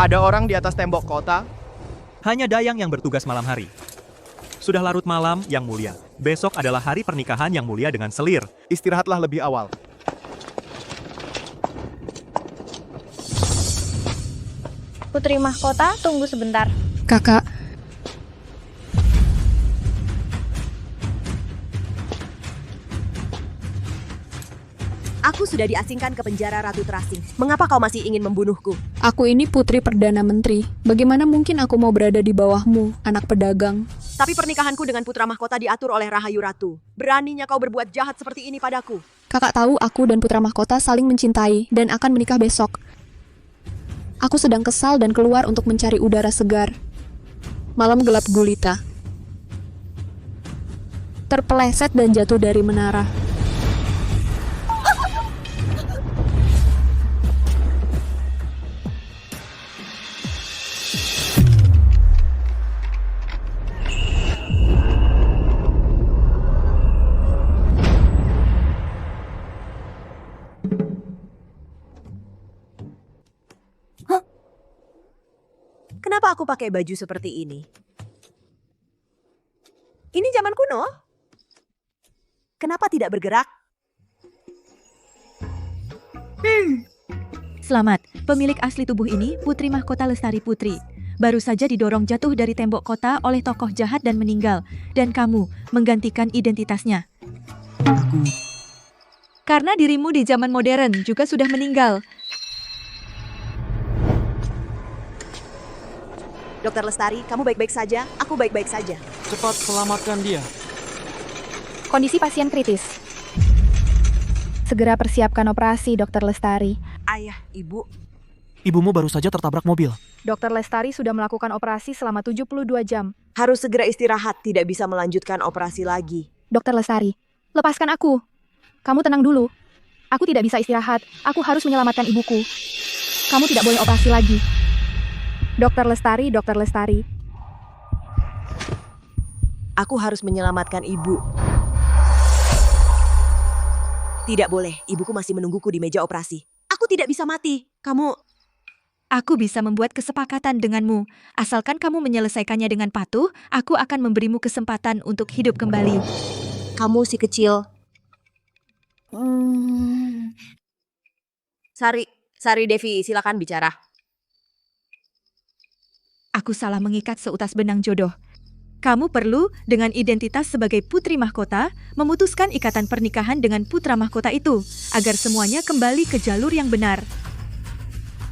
Ada orang di atas tembok kota. Hanya Dayang yang bertugas malam hari. Sudah larut malam, Yang Mulia. Besok adalah hari pernikahan Yang Mulia dengan Selir. Istirahatlah lebih awal. Putri Mahkota, tunggu sebentar. Kakak, Aku sudah diasingkan ke penjara Ratu Terasing. Mengapa kau masih ingin membunuhku? aku ini putri Perdana Menteri. Bagaimana mungkin aku mau berada di bawahmu, anak pedagang? Tapi pernikahanku dengan putra mahkota diatur oleh Rahayu Ratu. Beraninya kau berbuat jahat seperti ini padaku. Kakak tahu aku dan putra mahkota saling mencintai dan akan menikah besok. Aku sedang kesal dan keluar untuk mencari udara segar. Malam gelap gulita. Terpeleset dan jatuh dari menara. Kenapa aku pakai baju seperti ini? Ini zaman kuno. Kenapa tidak bergerak? Selamat, pemilik asli tubuh ini Putri Mahkota Lestari Putri. Baru saja didorong jatuh dari tembok kota oleh tokoh jahat dan meninggal. Dan kamu menggantikan identitasnya. Karena dirimu di zaman modern juga sudah meninggal. Dokter Lestari, kamu baik-baik saja? Aku baik-baik saja. Cepat selamatkan dia. Kondisi pasien kritis. Segera persiapkan operasi, Dokter Lestari. Ayah, ibu. Ibumu baru saja tertabrak mobil. Dokter Lestari sudah melakukan operasi selama 72 jam. Harus segera istirahat, tidak bisa melanjutkan operasi lagi. Dokter Lestari, lepaskan aku. Kamu tenang dulu. Aku tidak bisa istirahat. Aku harus menyelamatkan ibuku. Kamu tidak boleh operasi lagi. Dokter Lestari, Dokter Lestari. Aku harus menyelamatkan ibu. Tidak boleh, ibuku masih menungguku di meja operasi. Aku tidak bisa mati. Aku bisa membuat kesepakatan denganmu. Asalkan kamu menyelesaikannya dengan patuh, aku akan memberimu kesempatan untuk hidup kembali. Kamu si kecil. Sari Devi, silakan bicara. Aku salah mengikat seutas benang jodoh. Kamu perlu, dengan identitas sebagai Putri Mahkota, memutuskan ikatan pernikahan dengan putra mahkota itu, agar semuanya kembali ke jalur yang benar.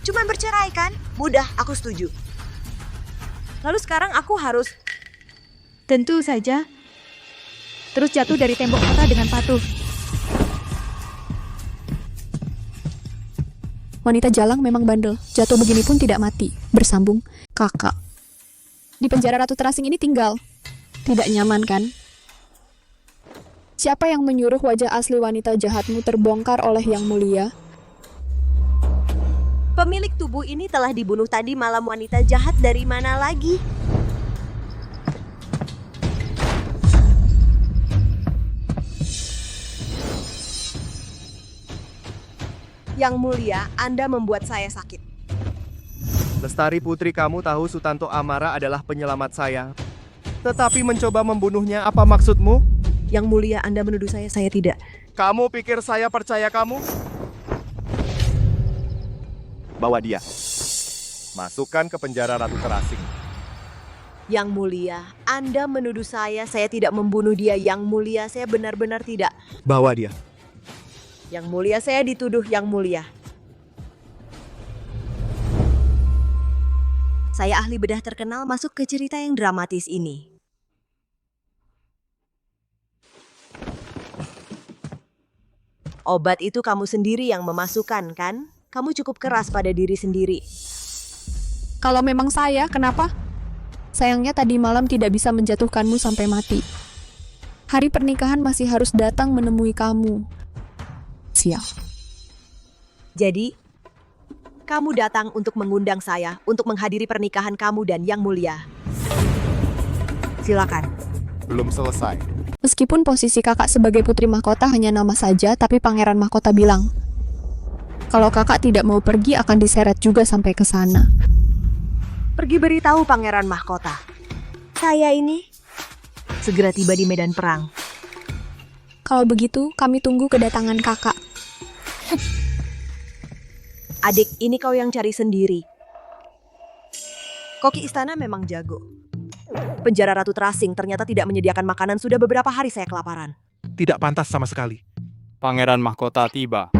Cuman bercerai kan? Mudah, aku setuju. Lalu sekarang aku harus... Tentu saja. Terus jatuh dari tembok kota dengan patuh. Wanita jalang memang bandel. Jatuh begini pun tidak mati. Bersambung. Kakak. Di penjara Ratu Terasing ini tinggal. Tidak nyaman kan? Siapa yang menyuruh wajah asli wanita jahatmu terbongkar oleh Yang Mulia? Pemilik tubuh ini telah dibunuh tadi malam. Wanita jahat dari mana lagi? Yang Mulia, Anda membuat saya sakit. Lestari putri, kamu tahu Sutanto Amara adalah penyelamat saya. Tetapi mencoba membunuhnya, apa maksudmu? Yang Mulia, Anda menuduh saya tidak. Kamu pikir saya percaya kamu? Bawa dia. Masukkan ke penjara Ratu Terasing. Yang Mulia, Anda menuduh saya tidak membunuh dia. Yang Mulia, saya benar-benar tidak. Bawa dia. Yang Mulia, saya dituduh Yang Mulia. Saya ahli bedah terkenal masuk ke cerita yang dramatis ini. Obat itu kamu sendiri yang memasukkan, kan? Kamu cukup keras pada diri sendiri. Kalau memang saya, kenapa? Sayangnya tadi malam tidak bisa menjatuhkanmu sampai mati. Hari pernikahan masih harus datang menemui kamu. Sial. Jadi, kamu datang untuk mengundang saya untuk menghadiri pernikahan kamu dan Yang Mulia. Silakan. Belum selesai. Meskipun posisi kakak sebagai putri mahkota hanya nama saja, tapi pangeran mahkota bilang, kalau kakak tidak mau pergi akan diseret juga sampai ke sana. Pergi beritahu Pangeran Mahkota. Saya ini segera tiba di medan perang. Kalau begitu, kami tunggu kedatangan kakak. Adik, ini kau yang cari sendiri. Koki istana memang jago. Penjara Ratu Terasing ternyata tidak menyediakan makanan, sudah beberapa hari saya kelaparan. Tidak pantas sama sekali. Pangeran Mahkota tiba.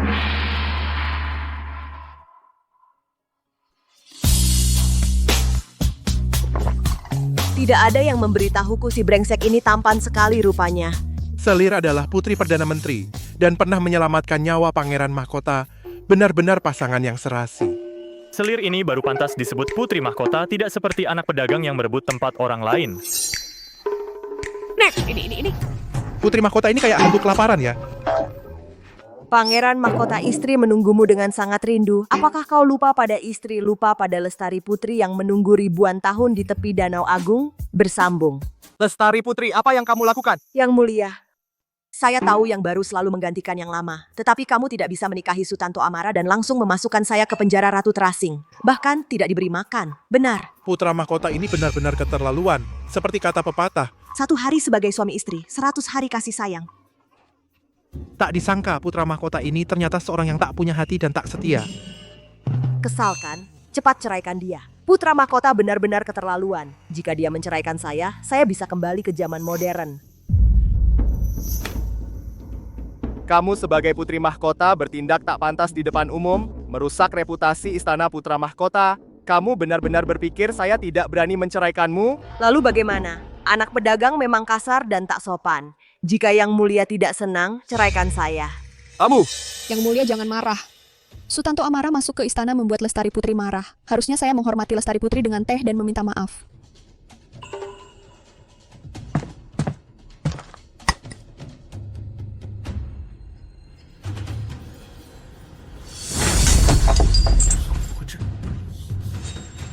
Tidak ada yang memberitahuku si brengsek ini tampan sekali rupanya. Selir adalah putri Perdana Menteri dan pernah menyelamatkan nyawa Pangeran Mahkota. Benar-benar pasangan yang serasi. Selir ini baru pantas disebut putri mahkota, tidak seperti anak pedagang yang merebut tempat orang lain. Nek, ini. Putri Mahkota ini kayak hantu kelaparan ya. Pangeran Mahkota istri menunggumu dengan sangat rindu. Apakah kau lupa pada istri, lupa pada Lestari Putri yang menunggu ribuan tahun di tepi Danau Agung? Bersambung. Lestari Putri, apa yang kamu lakukan? Yang mulia, saya tahu yang baru selalu menggantikan yang lama. Tetapi kamu tidak bisa menikahi Sutanto Amara dan langsung memasukkan saya ke penjara Ratu Terasing. Bahkan tidak diberi makan. Benar. Putra Mahkota ini benar-benar keterlaluan. Seperti kata pepatah. 1 hari sebagai suami istri, 100 hari kasih sayang. Tak disangka Putra Mahkota ini ternyata seorang yang tak punya hati dan tak setia. Kesal kan? Cepat ceraikan dia. Putra Mahkota benar-benar keterlaluan. Jika dia menceraikan saya bisa kembali ke zaman modern. Kamu sebagai putri mahkota bertindak tak pantas di depan umum, merusak reputasi istana putra mahkota. Kamu benar-benar berpikir saya tidak berani menceraikanmu? Lalu bagaimana? Anak pedagang memang kasar dan tak sopan. Jika yang mulia tidak senang, ceraikan saya. Kamu! Yang mulia jangan marah. Sutanto Amara masuk ke istana membuat Lestari Putri marah. Harusnya saya menghormati Lestari Putri dengan teh dan meminta maaf.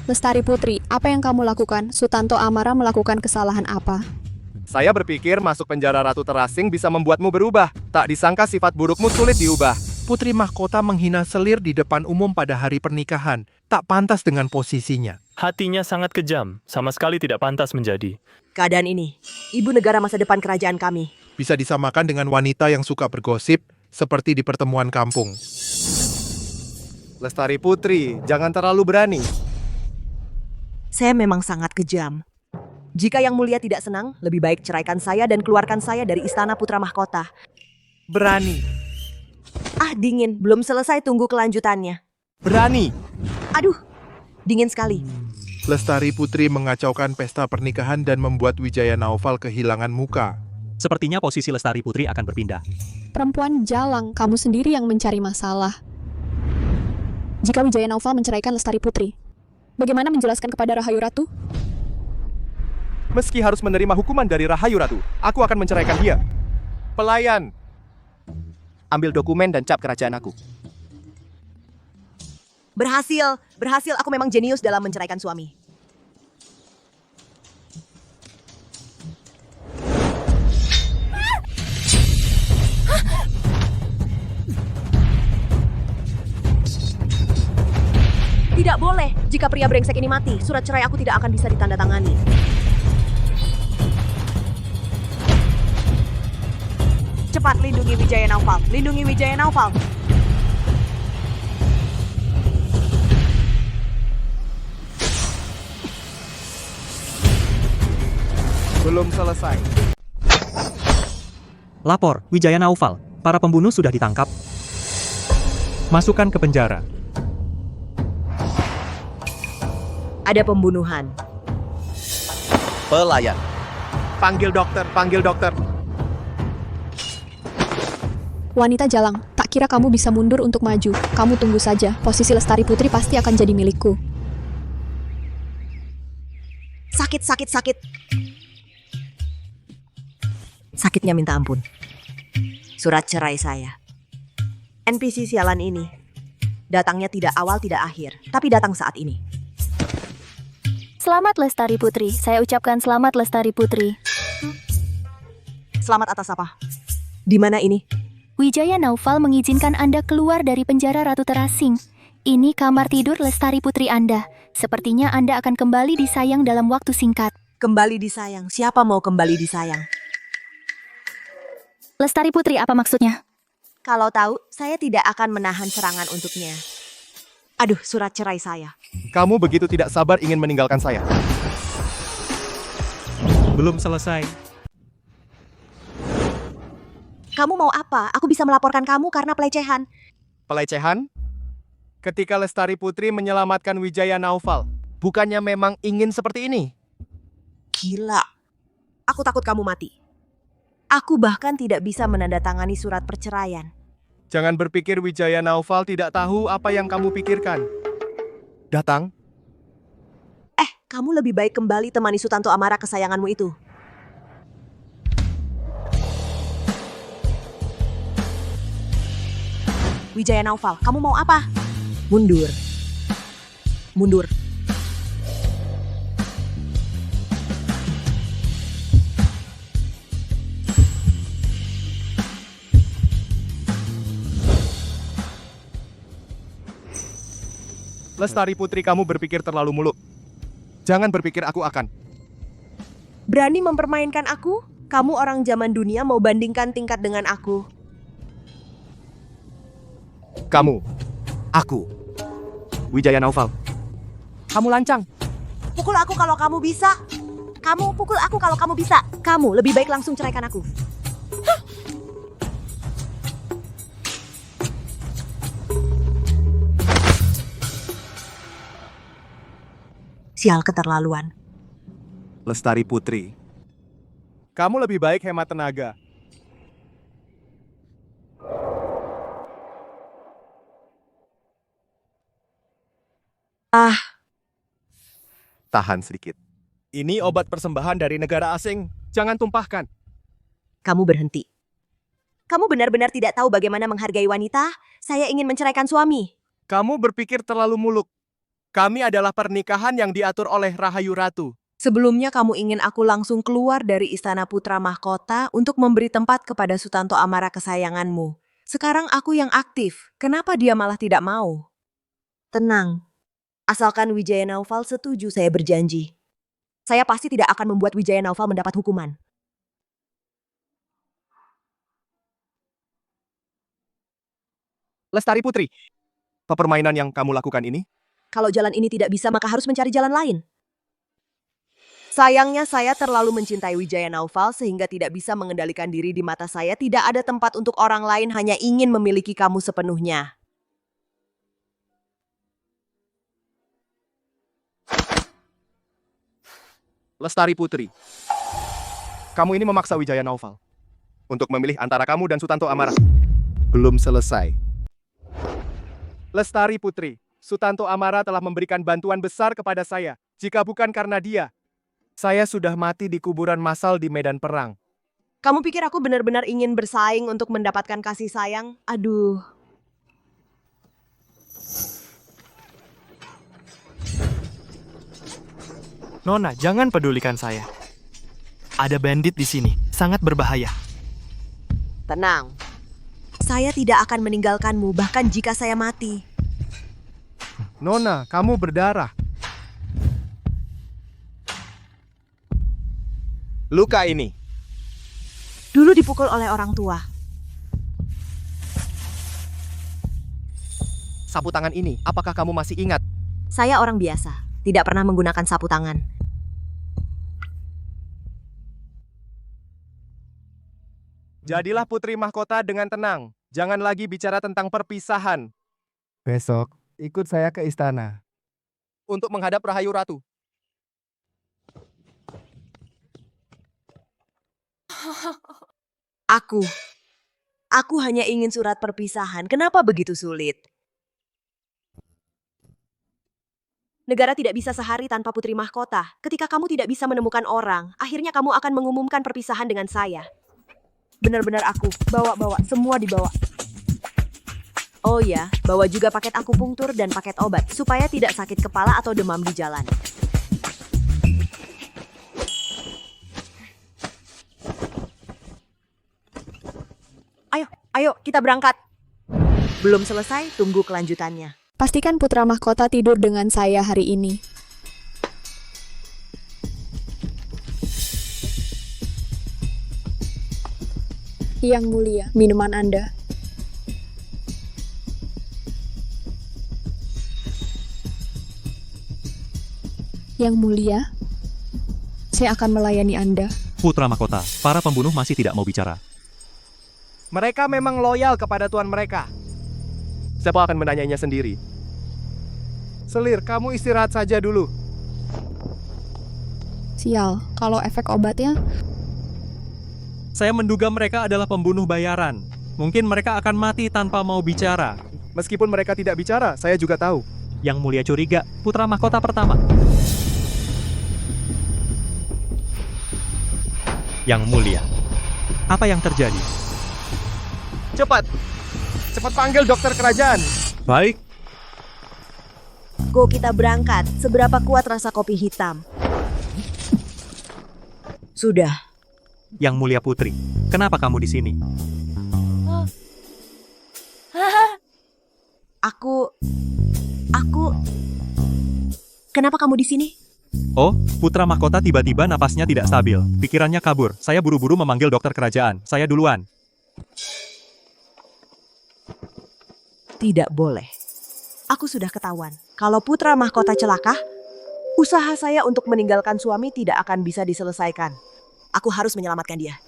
Lestari Putri, apa yang kamu lakukan? Sutanto Amara melakukan kesalahan apa? Saya berpikir masuk penjara Ratu Terasing bisa membuatmu berubah. Tak disangka sifat burukmu sulit diubah. Putri Mahkota menghina Selir di depan umum pada hari pernikahan. Tak pantas dengan posisinya. Hatinya sangat kejam, sama sekali tidak pantas menjadi. Keadaan ini, ibu negara masa depan kerajaan kami. Bisa disamakan dengan wanita yang suka bergosip, seperti di pertemuan kampung. Lestari Putri, jangan terlalu berani. Saya memang sangat kejam. Jika yang mulia tidak senang, lebih baik ceraikan saya dan keluarkan saya dari istana putra mahkota. Berani. Ah, dingin. Belum selesai, tunggu kelanjutannya. Berani. Aduh, dingin sekali. Lestari Putri mengacaukan pesta pernikahan dan membuat Wijaya Naufal kehilangan muka. Sepertinya posisi Lestari Putri akan berpindah. Perempuan jalang, kamu sendiri yang mencari masalah. Jika Wijaya Naufal menceraikan Lestari Putri, bagaimana menjelaskan kepada Rahayu Ratu? Meski harus menerima hukuman dari Rahayu Ratu, aku akan menceraikan dia. Pelayan. Ambil dokumen dan cap kerajaan aku. Berhasil. Aku memang jenius dalam menceraikan suami. Tidak boleh. Jika pria brengsek ini mati, surat cerai aku tidak akan bisa ditandatangani. Cepat lindungi Wijaya Naufal. Lindungi Wijaya Naufal. Belum selesai. Lapor, Wijaya Naufal. Para pembunuh sudah ditangkap. Masukkan ke penjara. Ada pembunuhan. Pelayan. Panggil dokter, panggil dokter. Wanita jalang, tak kira kamu bisa mundur untuk maju. Kamu tunggu saja, posisi Lestari Putri pasti akan jadi milikku. Sakit. Sakitnya minta ampun. Surat cerai saya. NPC sialan ini. Datangnya tidak awal, tidak akhir. Tapi datang saat ini. Selamat Lestari Putri. Saya ucapkan selamat Lestari Putri. Selamat atas apa? Di mana ini? Wijaya Naufal mengizinkan Anda keluar dari penjara Ratu Terasing. Ini kamar tidur Lestari Putri Anda. Sepertinya Anda akan kembali disayang dalam waktu singkat. Kembali disayang. Siapa mau kembali disayang? Lestari Putri, apa maksudnya? Kalau tahu, saya tidak akan menahan serangan untuknya. Aduh, surat cerai saya. Kamu begitu tidak sabar ingin meninggalkan saya. Belum selesai. Kamu mau apa? Aku bisa melaporkan kamu karena pelecehan. Pelecehan? Ketika Lestari Putri menyelamatkan Wijaya Naufal, bukannya memang ingin seperti ini? Gila. Aku takut kamu mati. Aku bahkan tidak bisa menandatangani surat perceraian. Jangan berpikir Wijaya Naufal tidak tahu apa yang kamu pikirkan. Datang. Kamu lebih baik kembali temani Sutanto Amara kesayanganmu itu. Wijaya Naufal, kamu mau apa? Mundur. Mundur. Lestari Putri, kamu berpikir terlalu muluk. Jangan berpikir aku akan. Berani mempermainkan aku? Kamu orang zaman dunia mau bandingkan tingkat dengan aku. Kamu. Aku. Wijaya Naufal. Kamu lancang. Pukul aku kalau kamu bisa. Kamu pukul aku kalau kamu bisa. Kamu lebih baik langsung ceraikan aku. Sial keterlaluan. Lestari Putri. Kamu lebih baik hemat tenaga. Tahan sedikit. Ini obat persembahan dari negara asing. Jangan tumpahkan. Kamu berhenti. Kamu benar-benar tidak tahu bagaimana menghargai wanita? Saya ingin menceraikan suami. Kamu berpikir terlalu muluk. Kami adalah pernikahan yang diatur oleh Rahayu Ratu. Sebelumnya kamu ingin aku langsung keluar dari Istana Putra Mahkota untuk memberi tempat kepada Sutanto Amara kesayanganmu. Sekarang aku yang aktif. Kenapa dia malah tidak mau? Tenang. Asalkan Wijaya Naufal setuju, saya berjanji. Saya pasti tidak akan membuat Wijaya Naufal mendapat hukuman. Lestari Putri, apa permainan yang kamu lakukan ini? Kalau jalan ini tidak bisa, maka harus mencari jalan lain. Sayangnya saya terlalu mencintai Wijaya Naufal sehingga tidak bisa mengendalikan diri di mata saya. Tidak ada tempat untuk orang lain, hanya ingin memiliki kamu sepenuhnya. Lestari Putri, kamu ini memaksa Wijaya Naufal untuk memilih antara kamu dan Sutanto Amara. Belum selesai. Lestari Putri, Sutanto Amara telah memberikan bantuan besar kepada saya. Jika bukan karena dia, saya sudah mati di kuburan massal di medan perang. Kamu pikir aku benar-benar ingin bersaing untuk mendapatkan kasih sayang? Aduh. Nona, jangan pedulikan saya. Ada bandit di sini, sangat berbahaya. Tenang. Saya tidak akan meninggalkanmu bahkan jika saya mati. Nona, kamu berdarah. Luka ini. Dulu dipukul oleh orang tua. Sapu tangan ini, apakah kamu masih ingat? Saya orang biasa, tidak pernah menggunakan sapu tangan. Jadilah putri mahkota dengan tenang. Jangan lagi bicara tentang perpisahan. Besok, ikut saya ke istana. Untuk menghadap Rahayu Ratu. Aku hanya ingin surat perpisahan. Kenapa begitu sulit? Negara tidak bisa sehari tanpa putri mahkota. Ketika kamu tidak bisa menemukan orang, akhirnya kamu akan mengumumkan perpisahan dengan saya. Benar-benar aku. Bawa, semua dibawa. Oh ya, bawa juga paket akupunktur dan paket obat, supaya tidak sakit kepala atau demam di jalan. Ayo, kita berangkat. Belum selesai, tunggu kelanjutannya. Pastikan putra mahkota tidur dengan saya hari ini. Yang mulia, minuman Anda. Yang mulia, saya akan melayani Anda. Putra mahkota, para pembunuh masih tidak mau bicara. Mereka memang loyal kepada tuan mereka. Siapa akan menanyainya sendiri? Selir, kamu istirahat saja dulu. Sial, kalau efek obatnya... Saya menduga mereka adalah pembunuh bayaran. Mungkin mereka akan mati tanpa mau bicara. Meskipun mereka tidak bicara, saya juga tahu. Yang mulia curiga, putra mahkota pertama. Yang mulia, apa yang terjadi? Cepat! Cepat panggil dokter kerajaan. Baik. Go, kita berangkat. Seberapa kuat rasa kopi hitam? Sudah. Yang mulia putri, kenapa kamu di sini? Aku... Kenapa kamu di sini? Oh, putra mahkota tiba-tiba napasnya tidak stabil. Pikirannya kabur. Saya buru-buru memanggil dokter kerajaan. Saya duluan. Tidak boleh. Aku sudah ketahuan. Kalau putra mahkota celaka, usaha saya untuk meninggalkan suami tidak akan bisa diselesaikan. Aku harus menyelamatkan dia.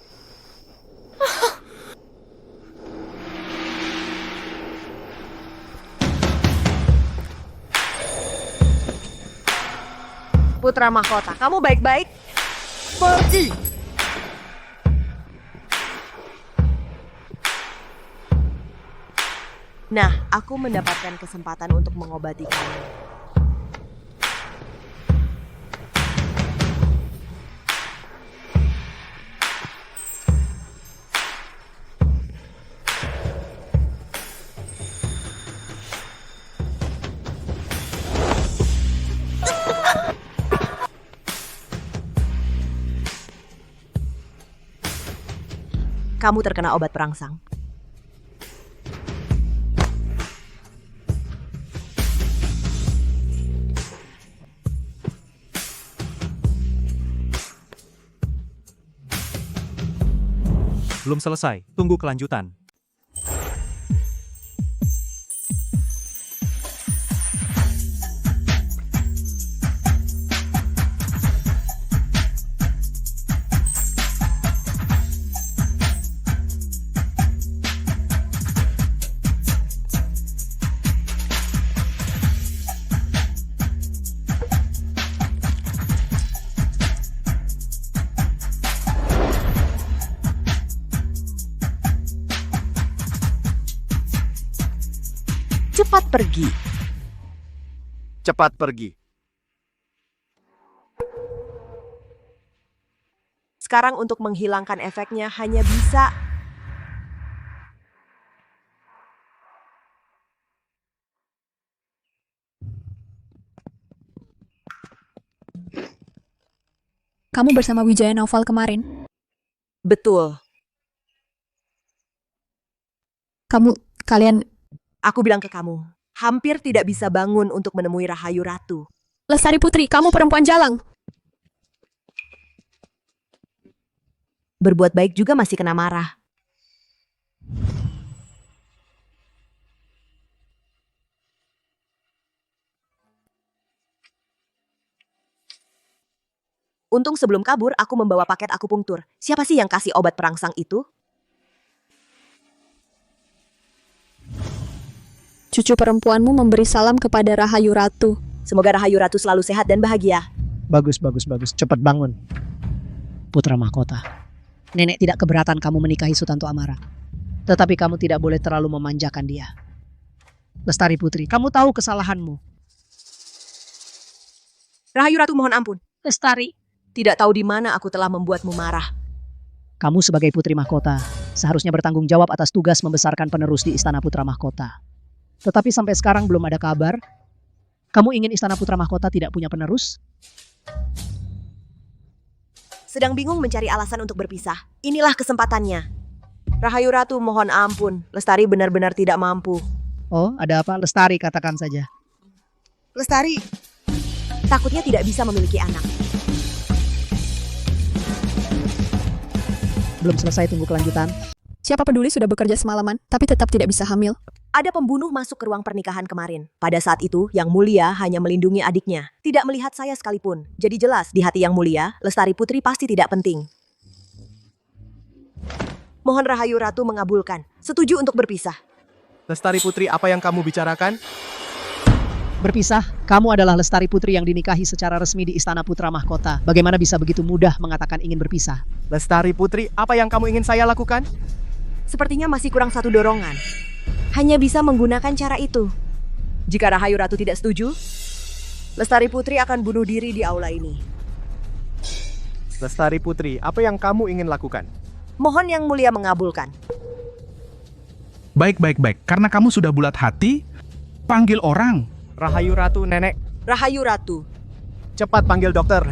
Putra mahkota, kamu baik-baik? Pergi! Nah, aku mendapatkan kesempatan untuk mengobati kamu. Kamu terkena obat perangsang. Belum selesai, tunggu kelanjutan. Cepat pergi. Cepat pergi. Sekarang untuk menghilangkan efeknya hanya bisa... Kamu bersama Wijaya Naufal kemarin? Betul. Kalian... Aku bilang ke kamu, hampir tidak bisa bangun untuk menemui Rahayu Ratu. Lestari Putri, kamu perempuan jalang. Berbuat baik juga masih kena marah. Untung sebelum kabur, aku membawa paket akupunktur. Siapa sih yang kasih obat perangsang itu? Cucu perempuanmu memberi salam kepada Rahayu Ratu. Semoga Rahayu Ratu selalu sehat dan bahagia. Bagus. Cepat bangun. Putra mahkota. Nenek tidak keberatan kamu menikahi Sutanto Amara. Tetapi kamu tidak boleh terlalu memanjakan dia. Lestari Putri, kamu tahu kesalahanmu. Rahayu Ratu mohon ampun. Lestari. Tidak tahu di mana aku telah membuatmu marah. Kamu sebagai putri mahkota seharusnya bertanggung jawab atas tugas membesarkan penerus di Istana Putra Mahkota. Tetapi sampai sekarang belum ada kabar. Kamu ingin Istana Putra Mahkota tidak punya penerus? Sedang bingung mencari alasan untuk berpisah. Inilah kesempatannya. Rahayu Ratu mohon ampun. Lestari benar-benar tidak mampu. Oh, ada apa? Lestari, katakan saja. Lestari, takutnya tidak bisa memiliki anak. Belum selesai, tunggu kelanjutan. Siapa peduli sudah bekerja semalaman, tapi tetap tidak bisa hamil. Ada pembunuh masuk ke ruang pernikahan kemarin. Pada saat itu, Yang Mulia hanya melindungi adiknya. Tidak melihat saya sekalipun. Jadi jelas, di hati Yang Mulia, Lestari Putri pasti tidak penting. Mohon Rahayu Ratu mengabulkan. Setuju untuk berpisah. Lestari Putri, apa yang kamu bicarakan? Berpisah, kamu adalah Lestari Putri yang dinikahi secara resmi di Istana Putra Mahkota. Bagaimana bisa begitu mudah mengatakan ingin berpisah? Lestari Putri, apa yang kamu ingin saya lakukan? Sepertinya masih kurang satu dorongan. Hanya bisa menggunakan cara itu. Jika Rahayu Ratu tidak setuju, Lestari Putri akan bunuh diri di aula ini. Lestari Putri, apa yang kamu ingin lakukan? Mohon Yang Mulia mengabulkan. Baik. Karena kamu sudah bulat hati, panggil orang. Rahayu Ratu, Nenek. Rahayu Ratu. Cepat panggil dokter.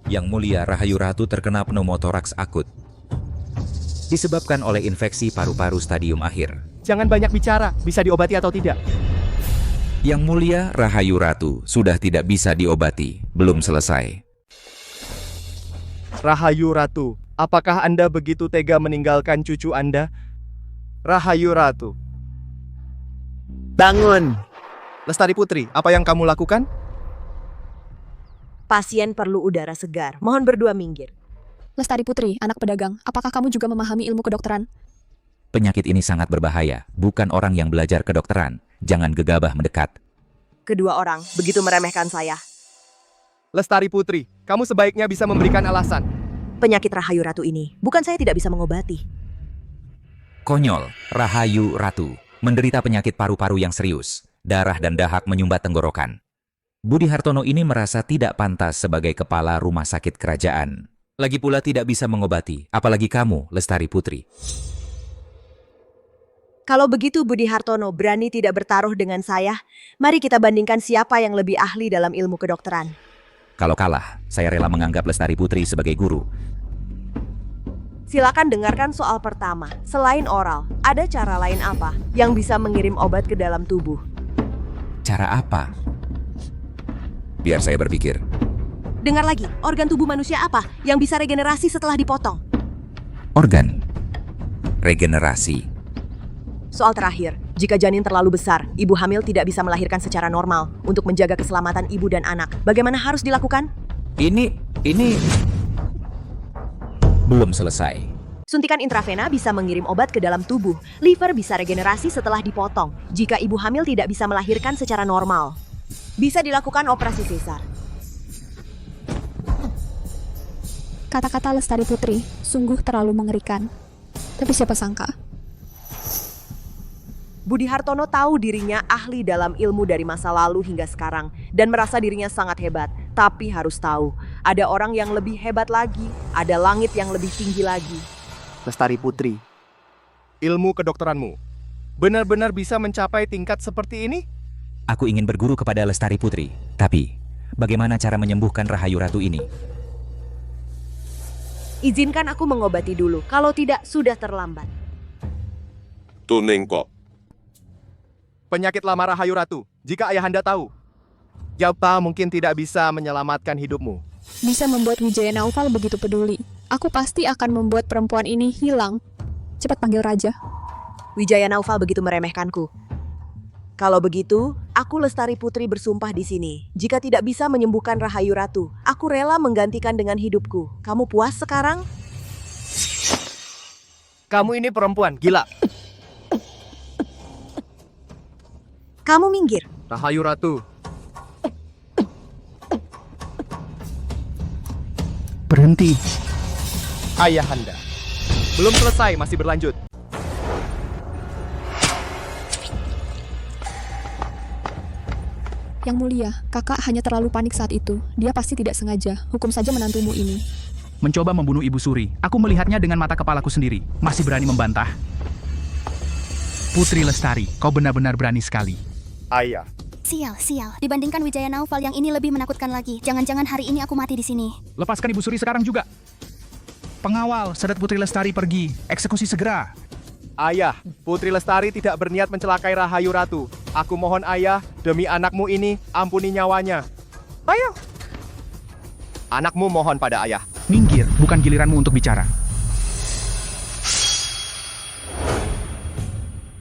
Yang Mulia, Rahayu Ratu terkena pneumotoraks akut. Disebabkan oleh infeksi paru-paru stadium akhir. Jangan banyak bicara, bisa diobati atau tidak? Yang Mulia, Rahayu Ratu sudah tidak bisa diobati, belum selesai. Rahayu Ratu, apakah Anda begitu tega meninggalkan cucu Anda? Rahayu Ratu. Bangun! Lestari Putri, apa yang kamu lakukan? Pasien perlu udara segar. Mohon berdua minggir. Lestari Putri, anak pedagang, apakah kamu juga memahami ilmu kedokteran? Penyakit ini sangat berbahaya, bukan orang yang belajar kedokteran. Jangan gegabah mendekat. Kedua orang begitu meremehkan saya. Lestari Putri, kamu sebaiknya bisa memberikan alasan. Penyakit Rahayu Ratu ini, bukan saya tidak bisa mengobati. Konyol, Rahayu Ratu menderita penyakit paru-paru yang serius. Darah dan dahak menyumbat tenggorokan. Budi Hartono ini merasa tidak pantas sebagai kepala rumah sakit kerajaan. Lagi pula tidak bisa mengobati, apalagi kamu, Lestari Putri. Kalau begitu Budi Hartono berani tidak bertaruh dengan saya, mari kita bandingkan siapa yang lebih ahli dalam ilmu kedokteran. Kalau kalah, saya rela menganggap Lestari Putri sebagai guru. Silakan dengarkan soal pertama. Selain oral, ada cara lain apa yang bisa mengirim obat ke dalam tubuh? Cara apa? Biar saya berpikir. Dengar lagi, organ tubuh manusia apa yang bisa regenerasi setelah dipotong? Organ. Regenerasi. Soal terakhir, jika janin terlalu besar, ibu hamil tidak bisa melahirkan secara normal. Untuk menjaga keselamatan ibu dan anak, bagaimana harus dilakukan? Ini... Belum selesai. Suntikan intravena bisa mengirim obat ke dalam tubuh. Liver bisa regenerasi setelah dipotong. Jika ibu hamil tidak bisa melahirkan secara normal, bisa dilakukan operasi sesar. Kata-kata Lestari Putri sungguh terlalu mengerikan. Tapi siapa sangka? Budi Hartono tahu dirinya ahli dalam ilmu dari masa lalu hingga sekarang dan merasa dirinya sangat hebat. Tapi harus tahu, ada orang yang lebih hebat lagi, ada langit yang lebih tinggi lagi. Lestari Putri, ilmu kedokteranmu benar-benar bisa mencapai tingkat seperti ini? Aku ingin berguru kepada Lestari Putri. Tapi, bagaimana cara menyembuhkan Rahayu Ratu ini? Izinkan aku mengobati dulu, kalau tidak sudah terlambat. Tunengkok. Penyakit lama Rahayu Ratu, jika ayahanda tahu, Japa mungkin tidak bisa menyelamatkan hidupmu. Bisa membuat Wijaya Naufal begitu peduli. Aku pasti akan membuat perempuan ini hilang. Cepat panggil raja. Wijaya Naufal begitu meremehkanku. Kalau begitu, aku Lestari Putri bersumpah di sini. Jika tidak bisa menyembuhkan Rahayu Ratu, aku rela menggantikan dengan hidupku. Kamu puas sekarang? Kamu ini perempuan, gila. Kamu minggir. Rahayu Ratu. Berhenti. Ayahanda. Belum selesai, masih berlanjut. Yang Mulia, kakak hanya terlalu panik saat itu. Dia pasti tidak sengaja. Hukum saja menantumu ini. Mencoba membunuh Ibu Suri. Aku melihatnya dengan mata kepalaku sendiri. Masih berani membantah? Putri Lestari, kau benar-benar berani sekali. Ayah. Sial, sial. Dibandingkan Wijaya Naufal yang ini lebih menakutkan lagi. Jangan-jangan hari ini aku mati di sini. Lepaskan Ibu Suri sekarang juga. Pengawal, Sedat Putri Lestari pergi. Eksekusi segera. Ayah, Putri Lestari tidak berniat mencelakai Rahayu Ratu. Aku mohon ayah, demi anakmu ini, ampuni nyawanya. Ayo. Anakmu mohon pada ayah. Minggir, bukan giliranmu untuk bicara.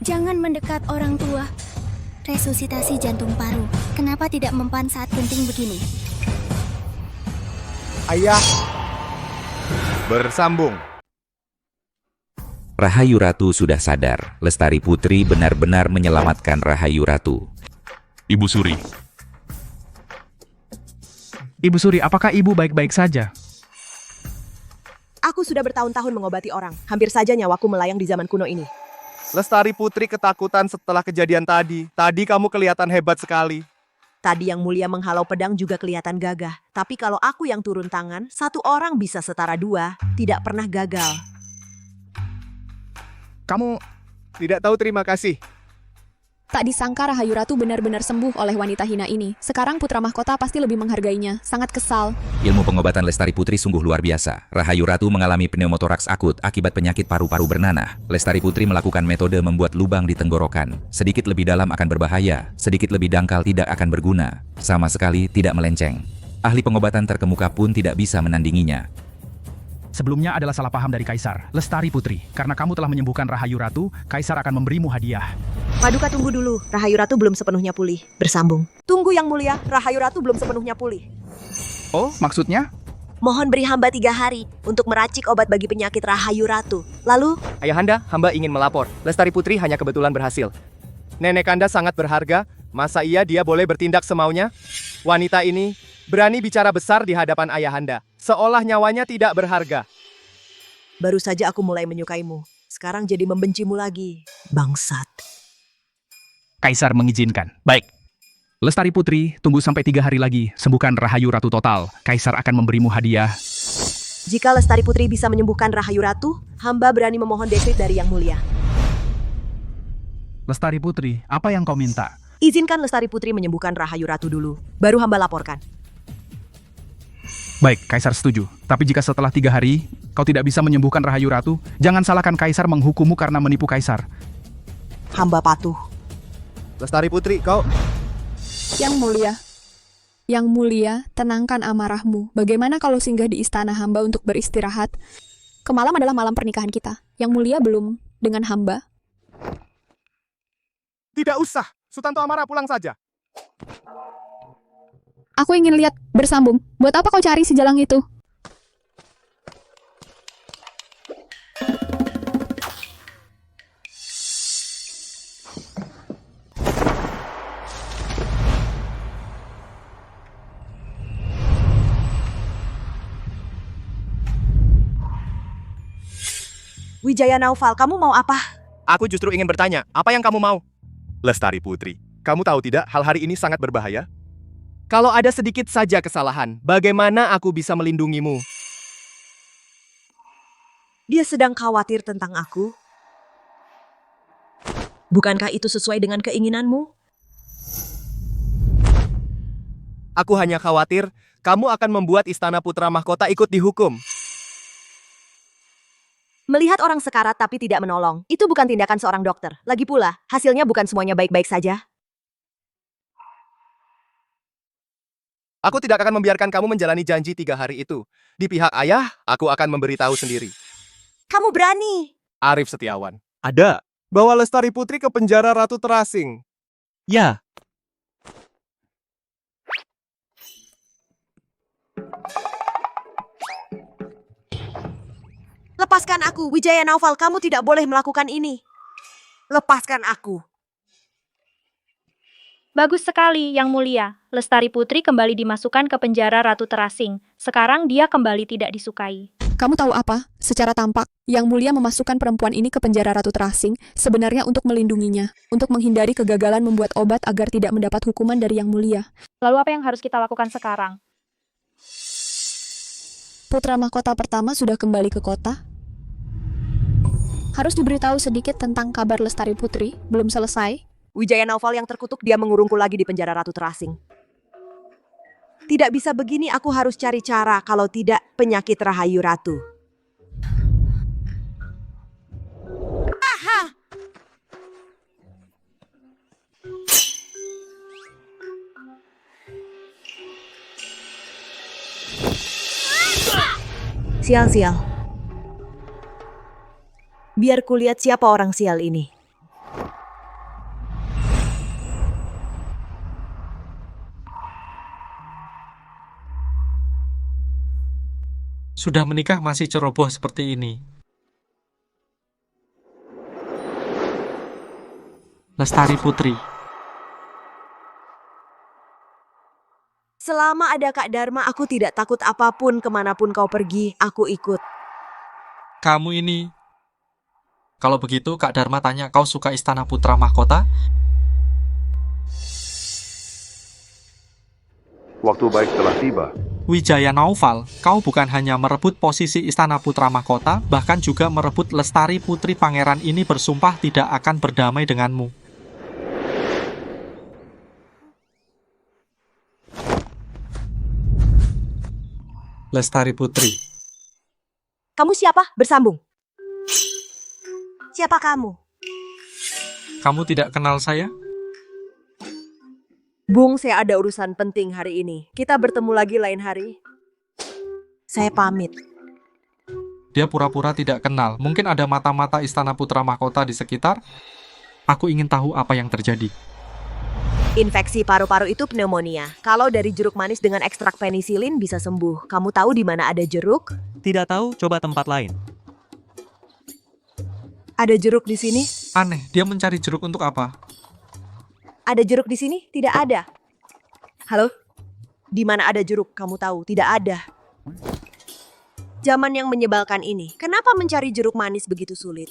Jangan mendekat orang tua. Resusitasi jantung paru. Kenapa tidak mempan saat penting begini? Ayah. Bersambung. Rahayu Ratu sudah sadar. Lestari Putri benar-benar menyelamatkan Rahayu Ratu. Ibu Suri. Ibu Suri, apakah Ibu baik-baik saja? Aku sudah bertahun-tahun mengobati orang. Hampir saja nyawaku melayang di zaman kuno ini. Lestari Putri ketakutan setelah kejadian tadi. Tadi kamu kelihatan hebat sekali. Tadi yang mulia menghalau pedang juga kelihatan gagah. Tapi kalau aku yang turun tangan, satu orang bisa setara dua. Tidak pernah gagal. Kamu tidak tahu terima kasih. Tak disangka Rahayu Ratu benar-benar sembuh oleh wanita hina ini. Sekarang putra mahkota pasti lebih menghargainya. Sangat kesal. Ilmu pengobatan Lestari Putri sungguh luar biasa. Rahayu Ratu mengalami pneumotoraks akut akibat penyakit paru-paru bernanah. Lestari Putri melakukan metode membuat lubang di tenggorokan. Sedikit lebih dalam akan berbahaya, sedikit lebih dangkal tidak akan berguna. Sama sekali tidak melenceng. Ahli pengobatan terkemuka pun tidak bisa menandinginya. Sebelumnya adalah salah paham dari Kaisar. Lestari Putri, karena kamu telah menyembuhkan Rahayu Ratu, Kaisar akan memberimu hadiah. Paduka tunggu dulu, Rahayu Ratu belum sepenuhnya pulih. Bersambung. Tunggu yang mulia, Rahayu Ratu belum sepenuhnya pulih. Oh, maksudnya? Mohon beri hamba 3 hari untuk meracik obat bagi penyakit Rahayu Ratu. Lalu? Ayahanda, hamba ingin melapor. Lestari Putri hanya kebetulan berhasil. Nenek Anda sangat berharga. Masa iya dia boleh bertindak semaunya? Wanita ini berani bicara besar di hadapan ayahanda. Seolah nyawanya tidak berharga. Baru saja aku mulai menyukaimu. Sekarang jadi membencimu lagi. Bangsat. Kaisar mengizinkan. Baik. Lestari Putri, tunggu sampai 3 hari lagi. Sembuhkan Rahayu Ratu total. Kaisar akan memberimu hadiah. Jika Lestari Putri bisa menyembuhkan Rahayu Ratu, hamba berani memohon dekret dari Yang Mulia. Lestari Putri, apa yang kau minta? Izinkan Lestari Putri menyembuhkan Rahayu Ratu dulu. Baru hamba laporkan. Baik, Kaisar setuju. Tapi jika setelah 3 hari, kau tidak bisa menyembuhkan Rahayu Ratu, jangan salahkan Kaisar menghukummu karena menipu Kaisar. Hamba patuh. Lestari Putri, kau... Yang mulia, tenangkan amarahmu. Bagaimana kalau singgah di istana hamba untuk beristirahat? Kemalam adalah malam pernikahan kita. Yang mulia belum dengan hamba. Tidak usah, Sutanto Amara pulang saja. Aku ingin lihat bersambung. Buat apa kau cari si jalang itu? Wijaya Naufal, kamu mau apa? Aku justru ingin bertanya, apa yang kamu mau? Lestari Putri, kamu tahu tidak hal hari ini sangat berbahaya? Kalau ada sedikit saja kesalahan, bagaimana aku bisa melindungimu? Dia sedang khawatir tentang aku. Bukankah itu sesuai dengan keinginanmu? Aku hanya khawatir kamu akan membuat Istana Putra Mahkota ikut dihukum. Melihat orang sekarat tapi tidak menolong, itu bukan tindakan seorang dokter. Lagi pula, hasilnya bukan semuanya baik-baik saja. Aku tidak akan membiarkan kamu menjalani janji 3 hari itu. Di pihak ayah, aku akan memberitahu sendiri. Kamu berani? Arif Setiawan. Ada. Bawa Lestari Putri ke penjara Ratu Terasing. Ya. Lepaskan aku, Wijaya Naufal. Kamu tidak boleh melakukan ini. Lepaskan aku. Bagus sekali, Yang Mulia. Lestari Putri kembali dimasukkan ke penjara Ratu Terasing. Sekarang dia kembali tidak disukai. Kamu tahu apa? Secara tampak, Yang Mulia memasukkan perempuan ini ke penjara Ratu Terasing sebenarnya untuk melindunginya, untuk menghindari kegagalan membuat obat agar tidak mendapat hukuman dari Yang Mulia. Lalu apa yang harus kita lakukan sekarang? Putra mahkota pertama sudah kembali ke kota. Harus diberitahu sedikit tentang kabar Lestari Putri, belum selesai. Wijaya Naufal yang terkutuk, dia mengurungku lagi di penjara Ratu Terasing. Tidak bisa begini, aku harus cari cara, kalau tidak penyakit Rahayu Ratu. Aha! Sial-sial. Biar kulihat siapa orang sial ini. Sudah menikah masih ceroboh seperti ini. Lestari Putri. Selama ada Kak Dharma, aku tidak takut apapun. Kemanapun kau pergi, aku ikut. Kamu ini... Kalau begitu, Kak Dharma tanya, kau suka Istana Putra Mahkota? Waktu baik telah tiba. Wijaya Naufal, kau bukan hanya merebut posisi Istana Putra Mahkota, bahkan juga merebut Lestari Putri Pangeran ini bersumpah tidak akan berdamai denganmu. Lestari Putri. Kamu siapa? Bersambung. Siapa kamu? Kamu tidak kenal saya? Bung, saya ada urusan penting hari ini. Kita bertemu lagi lain hari. Saya pamit. Dia pura-pura tidak kenal. Mungkin ada mata-mata Istana Putra Mahkota di sekitar. Aku ingin tahu apa yang terjadi. Infeksi paru-paru itu pneumonia. Kalau dari jeruk manis dengan ekstrak penisilin bisa sembuh. Kamu tahu di mana ada jeruk? Tidak tahu, coba tempat lain. Ada jeruk di sini? Aneh, dia mencari jeruk untuk apa? Ada jeruk di sini? Tidak ada. Halo? Di mana ada jeruk? Kamu tahu, tidak ada. Zaman yang menyebalkan ini, kenapa mencari jeruk manis begitu sulit?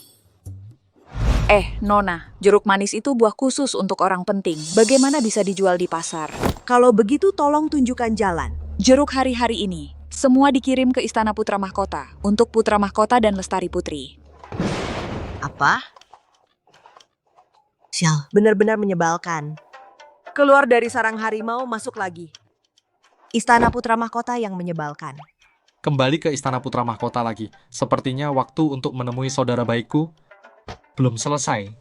Nona, jeruk manis itu buah khusus untuk orang penting. Bagaimana bisa dijual di pasar? Kalau begitu, tolong tunjukkan jalan. Jeruk hari-hari ini, semua dikirim ke Istana Putra Mahkota, untuk Putra Mahkota dan Lestari Putri. Apa? Sial, benar-benar menyebalkan. Keluar dari sarang harimau, masuk lagi. Istana Putra Mahkota yang menyebalkan. Kembali ke Istana Putra Mahkota lagi. Sepertinya waktu untuk menemui saudara baikku belum selesai.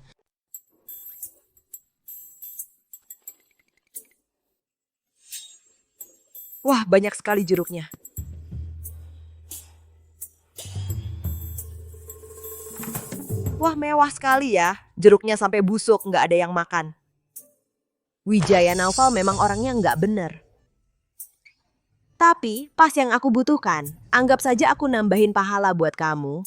Wah, banyak sekali jeruknya. Wah, mewah sekali ya. Jeruknya sampai busuk, nggak ada yang makan. Wijaya Naufal memang orangnya nggak bener. Tapi, pas yang aku butuhkan, anggap saja aku nambahin pahala buat kamu.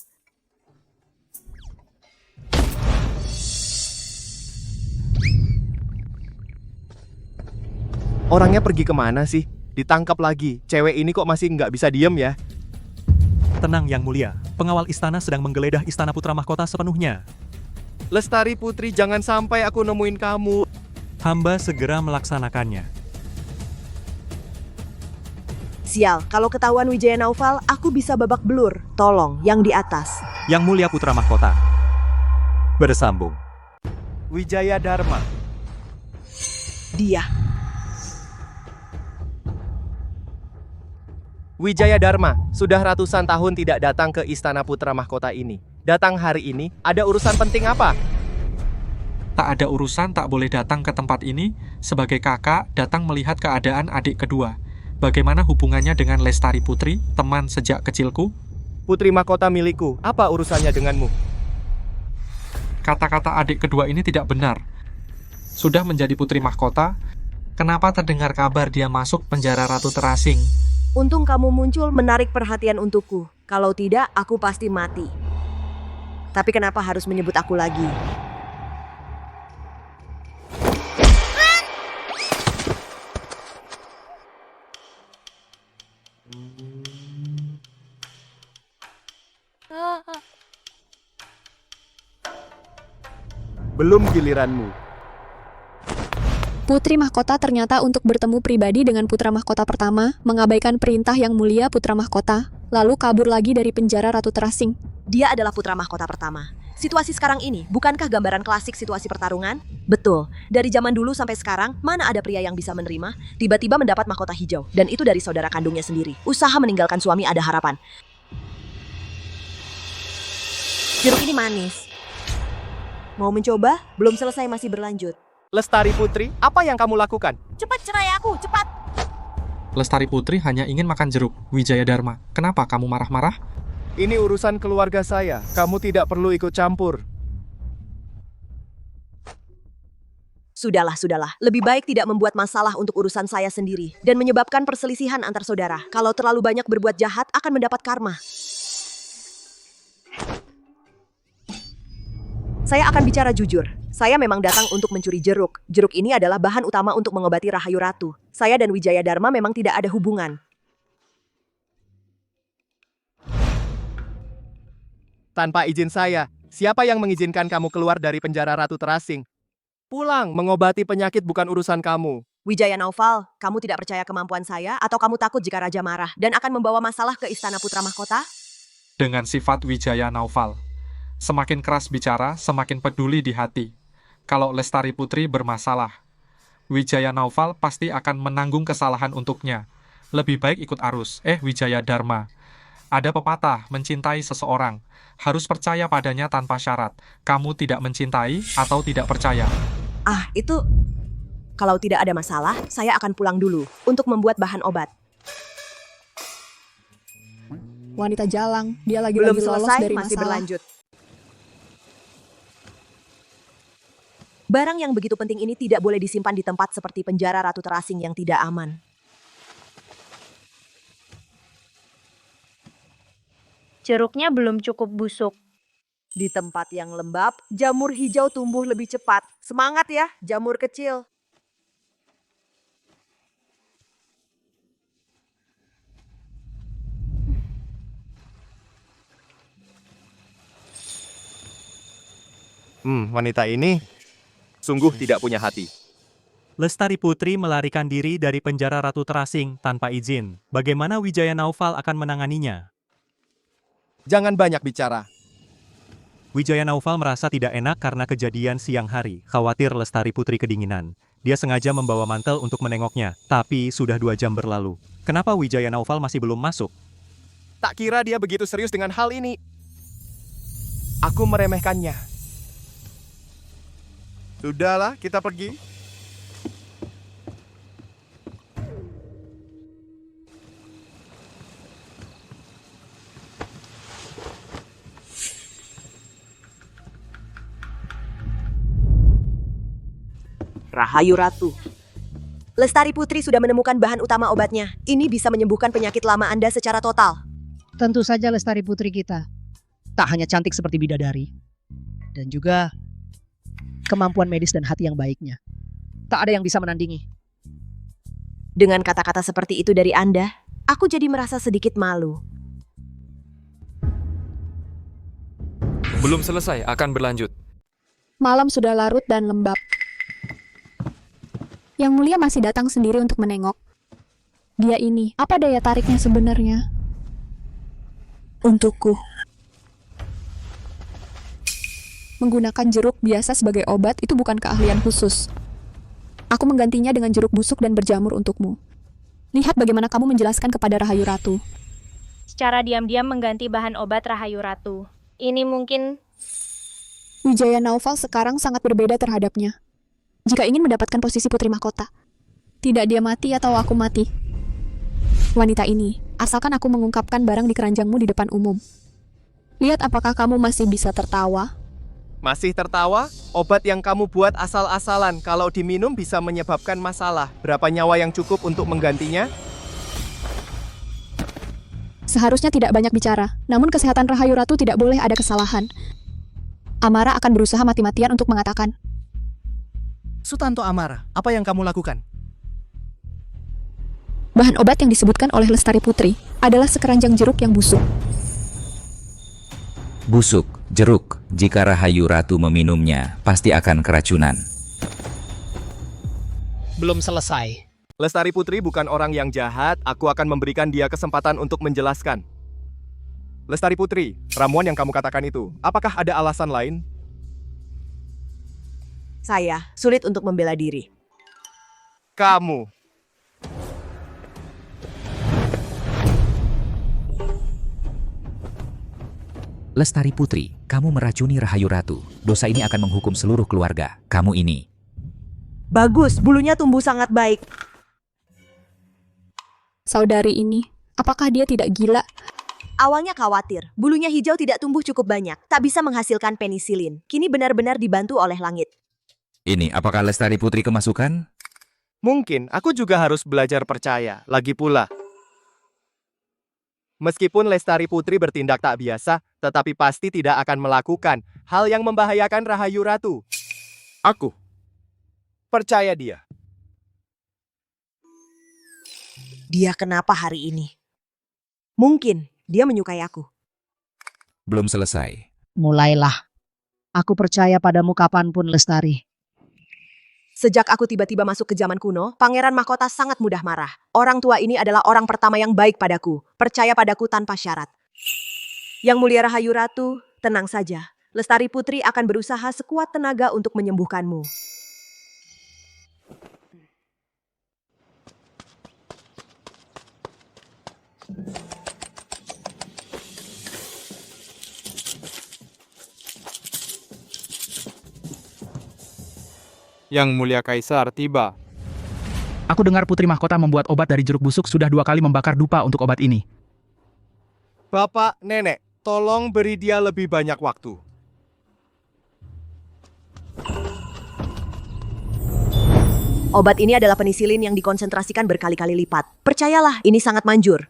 Orangnya pergi kemana sih? Ditangkap lagi. Cewek ini kok masih nggak bisa diem ya? Tenang, Yang Mulia. Pengawal istana sedang menggeledah Istana Putra Mahkota sepenuhnya. Lestari Putri, jangan sampai aku nemuin kamu. Hamba segera melaksanakannya. Sial, kalau ketahuan Wijaya Naufal, aku bisa babak belur. Tolong, yang di atas. Yang Mulia Putra Mahkota. Bersambung. Wijaya Dharma. Dia. Wijaya Dharma, sudah ratusan tahun tidak datang ke Istana Putra Mahkota ini. Datang hari ini, ada urusan penting apa? Tak ada urusan, tak boleh datang ke tempat ini. Sebagai kakak, datang melihat keadaan adik kedua. Bagaimana hubungannya dengan Lestari Putri, teman sejak kecilku? Putri Mahkota milikku, apa urusannya denganmu? Kata-kata adik kedua ini tidak benar. Sudah menjadi Putri Mahkota, kenapa terdengar kabar dia masuk penjara Ratu Terasing? Untung kamu muncul menarik perhatian untukku. Kalau tidak, aku pasti mati. Tapi kenapa harus menyebut aku lagi? Belum giliranmu. Putri Mahkota ternyata untuk bertemu pribadi dengan Putra Mahkota pertama, mengabaikan perintah Yang Mulia Putra Mahkota, lalu kabur lagi dari penjara Ratu Terasing. Dia adalah Putra Mahkota pertama. Situasi sekarang ini, bukankah gambaran klasik situasi pertarungan? Betul, dari zaman dulu sampai sekarang, mana ada pria yang bisa menerima, tiba-tiba mendapat mahkota hijau, dan itu dari saudara kandungnya sendiri. Usaha meninggalkan suami ada harapan. Jeruk ini manis. Mau mencoba? Belum selesai masih berlanjut. Lestari Putri, apa yang kamu lakukan? Cepat cerai aku, cepat! Lestari Putri hanya ingin makan jeruk. Wijaya Dharma, kenapa kamu marah-marah? Ini urusan keluarga saya. Kamu tidak perlu ikut campur. Sudahlah. Lebih baik tidak membuat masalah untuk urusan saya sendiri dan menyebabkan perselisihan antar saudara. Kalau terlalu banyak berbuat jahat akan mendapat karma. Saya akan bicara jujur. Saya memang datang untuk mencuri jeruk. Jeruk ini adalah bahan utama untuk mengobati Rahayu Ratu. Saya dan Wijaya Dharma memang tidak ada hubungan. Tanpa izin saya, siapa yang mengizinkan kamu keluar dari penjara Ratu Terasing? Pulang, mengobati penyakit bukan urusan kamu. Wijaya Naufal, kamu tidak percaya kemampuan saya atau kamu takut jika Raja marah dan akan membawa masalah ke Istana Putra Mahkota? Dengan sifat Wijaya Naufal, semakin keras bicara, semakin peduli di hati. Kalau Lestari Putri bermasalah, Wijaya Naufal pasti akan menanggung kesalahan untuknya. Lebih baik ikut arus. Wijaya Dharma, ada pepatah, mencintai seseorang harus percaya padanya tanpa syarat. Kamu tidak mencintai atau tidak percaya. Itu... Kalau tidak ada masalah, saya akan pulang dulu untuk membuat bahan obat. Wanita jalang, dia Belum lagi-lagi lolos selesai, dari masih masalah. berlanjut. Barang yang begitu penting ini tidak boleh disimpan di tempat seperti penjara Ratu Terasing yang tidak aman. Jeruknya belum cukup busuk. Di tempat yang lembab, jamur hijau tumbuh lebih cepat. Semangat ya, jamur kecil. Wanita ini sungguh tidak punya hati. Lestari Putri melarikan diri dari penjara Ratu Terasing tanpa izin. Bagaimana Wijaya Naufal akan menanganinya? Jangan banyak bicara. Wijaya Naufal merasa tidak enak karena kejadian siang hari. Khawatir Lestari Putri kedinginan. Dia sengaja membawa mantel untuk menengoknya, tapi sudah 2 jam berlalu. Kenapa Wijaya Naufal masih belum masuk? Tak kira dia begitu serius dengan hal ini. Aku meremehkannya. Sudahlah, kita pergi. Rahayu Ratu. Lestari Putri sudah menemukan bahan utama obatnya. Ini bisa menyembuhkan penyakit lama Anda secara total. Tentu saja Lestari Putri kita tak hanya cantik seperti bidadari, dan juga kemampuan medis dan hati yang baiknya. Tak ada yang bisa menandingi. Dengan kata-kata seperti itu dari Anda, aku jadi merasa sedikit malu. Belum selesai, akan berlanjut. Malam sudah larut dan lembab. Yang Mulia masih datang sendiri untuk menengok. Dia ini, apa daya tariknya sebenarnya? Untukku. Menggunakan jeruk biasa sebagai obat itu bukan keahlian khusus. Aku menggantinya dengan jeruk busuk dan berjamur untukmu. Lihat bagaimana kamu menjelaskan kepada Rahayu Ratu. Secara diam-diam mengganti bahan obat Rahayu Ratu. Ini mungkin... Wijaya Naufal sekarang sangat berbeda terhadapnya. Jika ingin mendapatkan posisi Putri Mahkota, tidak dia mati atau aku mati. Wanita ini, asalkan aku mengungkapkan barang di keranjangmu di depan umum. Lihat apakah kamu masih bisa tertawa. Masih tertawa? Obat yang kamu buat asal-asalan. Kalau diminum bisa menyebabkan masalah. Berapa nyawa yang cukup untuk menggantinya? Seharusnya tidak banyak bicara, namun kesehatan Rahayu Ratu tidak boleh ada kesalahan. Amara akan berusaha mati-matian untuk mengatakan, Sutanto Amara, apa yang kamu lakukan? bahan obat yang disebutkan oleh Lestari Putri adalah sekeranjang jeruk yang busuk. Busuk, jeruk, jika Rahayu Ratu meminumnya, pasti akan keracunan. Belum selesai. Lestari Putri bukan orang yang jahat, aku akan memberikan dia kesempatan untuk menjelaskan. Lestari Putri, ramuan yang kamu katakan itu, apakah ada alasan lain? Saya sulit untuk membela diri. Kamu. Lestari Putri, kamu meracuni Rahayu Ratu. Dosa ini akan menghukum seluruh keluarga. Kamu ini. Bagus, bulunya tumbuh sangat baik. Saudari ini, apakah dia tidak gila? Awalnya khawatir, bulunya hijau tidak tumbuh cukup banyak, tak bisa menghasilkan penisilin. Kini benar-benar dibantu oleh langit. Ini, apakah Lestari Putri kemasukan? Mungkin, aku juga harus belajar percaya. Lagi pula, meskipun Lestari Putri bertindak tak biasa, tetapi pasti tidak akan melakukan hal yang membahayakan Rahayu Ratu. Aku percaya dia. Dia kenapa hari ini? Mungkin dia menyukai aku. Belum selesai. Mulailah. Aku percaya padamu kapanpun, Lestari. Sejak aku tiba-tiba masuk ke zaman kuno, Pangeran Mahkota sangat mudah marah. Orang tua ini adalah orang pertama yang baik padaku, percaya padaku tanpa syarat. Yang mulia Rahayu Ratu, tenang saja. Lestari Putri akan berusaha sekuat tenaga untuk menyembuhkanmu. Yang mulia Kaisar tiba. Aku dengar Putri Mahkota membuat obat dari jeruk busuk sudah 2 kali membakar dupa untuk obat ini. Bapak, Nenek, tolong beri dia lebih banyak waktu. Obat ini adalah penisilin yang dikonsentrasikan berkali-kali lipat. Percayalah, ini sangat manjur.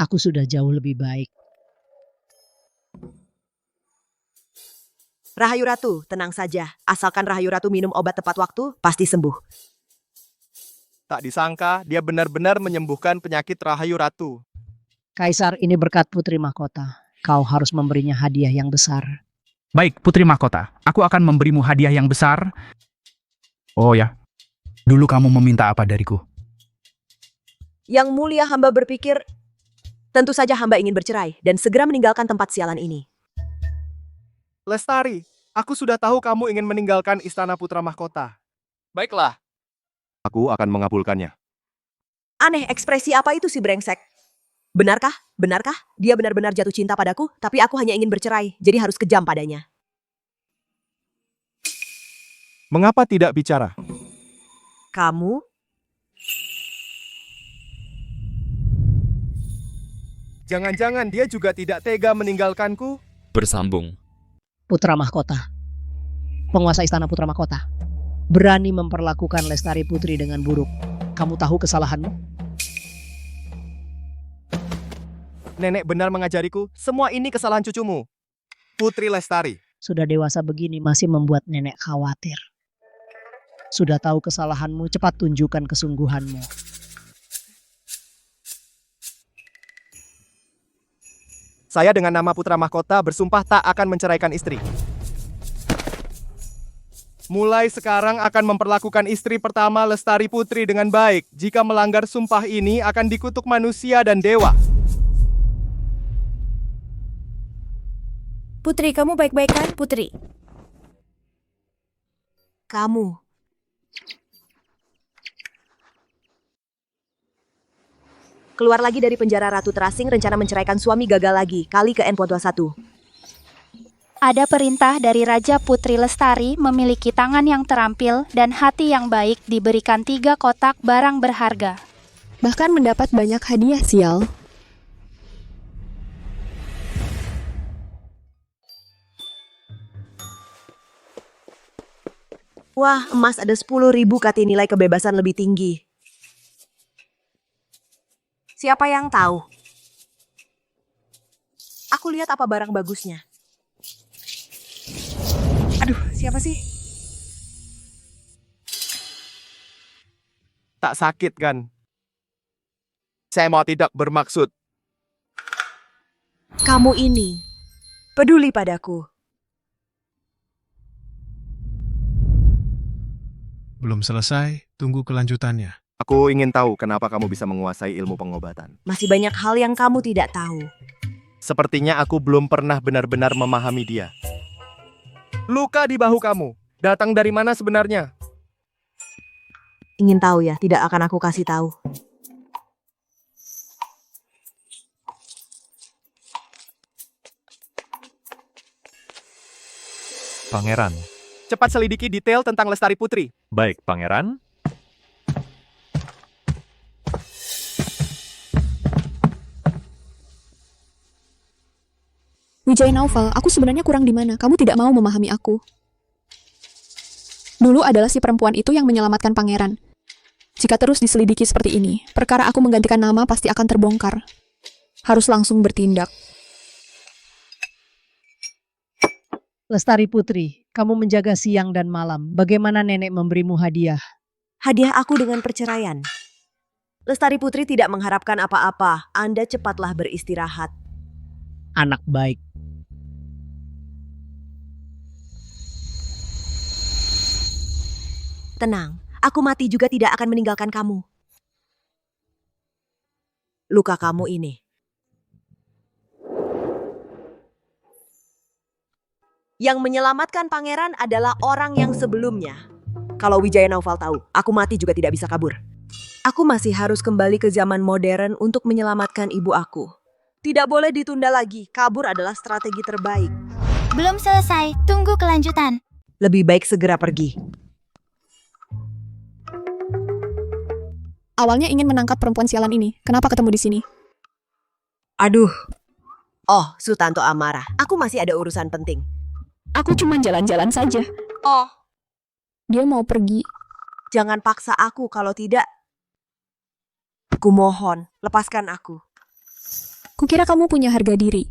Aku sudah jauh lebih baik. Rahayu Ratu, tenang saja. Asalkan Rahayu Ratu minum obat tepat waktu, pasti sembuh. Tak disangka, dia benar-benar menyembuhkan penyakit Rahayu Ratu. Kaisar, ini berkat Putri Mahkota. Kau harus memberinya hadiah yang besar. Baik, Putri Mahkota. Aku akan memberimu hadiah yang besar. Oh ya, dulu kamu meminta apa dariku? Yang mulia hamba berpikir, tentu saja hamba ingin bercerai dan segera meninggalkan tempat sialan ini. Lestari, aku sudah tahu kamu ingin meninggalkan Istana Putra Mahkota. Baiklah. Aku akan mengabulkannya. Aneh, ekspresi apa itu si brengsek? Benarkah? Benarkah? Dia benar-benar jatuh cinta padaku, tapi aku hanya ingin bercerai, jadi harus kejam padanya. Mengapa tidak bicara? Kamu? Jangan-jangan dia juga tidak tega meninggalkanku? Bersambung. Putra Mahkota. Penguasa Istana Putra Mahkota. Berani memperlakukan Lestari Putri dengan buruk. Kamu tahu kesalahanmu? Nenek benar mengajariku, semua ini kesalahan cucumu. Putri Lestari. Sudah dewasa begini masih membuat nenek khawatir. Sudah tahu kesalahanmu, cepat tunjukkan kesungguhanmu. Saya dengan nama Putra Mahkota bersumpah tak akan menceraikan istri. Mulai sekarang akan memperlakukan istri pertama Lestari Putri dengan baik. Jika melanggar sumpah ini akan dikutuk manusia dan dewa. Putri, kamu baik-baik kan, Putri? Kamu. Keluar lagi dari penjara Ratu Terasing, rencana menceraikan suami gagal lagi, kali ke N+1. Ada perintah dari Raja Putri Lestari memiliki tangan yang terampil dan hati yang baik diberikan 3 kotak barang berharga. Bahkan mendapat banyak hadiah, sial. Wah, emas ada 10.000 kali nilai kebebasan lebih tinggi. Siapa yang tahu? Aku lihat apa barang bagusnya. Aduh, siapa sih? Tak sakit kan? Saya mau tidak bermaksud. Kamu ini peduli padaku. Belum selesai, tunggu kelanjutannya. Aku ingin tahu kenapa kamu bisa menguasai ilmu pengobatan. Masih banyak hal yang kamu tidak tahu. Sepertinya aku belum pernah benar-benar memahami dia. Luka di bahu kamu, datang dari mana sebenarnya? Ingin tahu ya? Tidak akan aku kasih tahu. Pangeran. Cepat selidiki detail tentang Lestari Putri. Baik, Pangeran. Wijaya Naufal, aku sebenarnya kurang di mana? Kamu tidak mau memahami aku. Dulu adalah si perempuan itu yang menyelamatkan pangeran. Jika terus diselidiki seperti ini, perkara aku menggantikan nama pasti akan terbongkar. Harus langsung bertindak. Lestari Putri, kamu menjaga siang dan malam. Bagaimana nenek memberimu hadiah? Hadiah aku dengan perceraian. Lestari Putri tidak mengharapkan apa-apa. Anda cepatlah beristirahat. Anak baik. Tenang, aku mati juga tidak akan meninggalkan kamu. Luka kamu ini. Yang menyelamatkan pangeran adalah orang yang sebelumnya. Kalau Wijaya Naufal tahu, aku mati juga tidak bisa kabur. Aku masih harus kembali ke zaman modern untuk menyelamatkan ibu aku. Tidak boleh ditunda lagi, kabur adalah strategi terbaik. Belum selesai, tunggu kelanjutan. Lebih baik segera pergi. Awalnya ingin menangkap perempuan sialan ini. Kenapa ketemu di sini? Aduh. Oh, Sutanto Amara, aku masih ada urusan penting. Aku cuma jalan-jalan saja. Oh. Dia mau pergi. Jangan paksa aku, kalau tidak... Kumohon, lepaskan aku. Kukira kamu punya harga diri.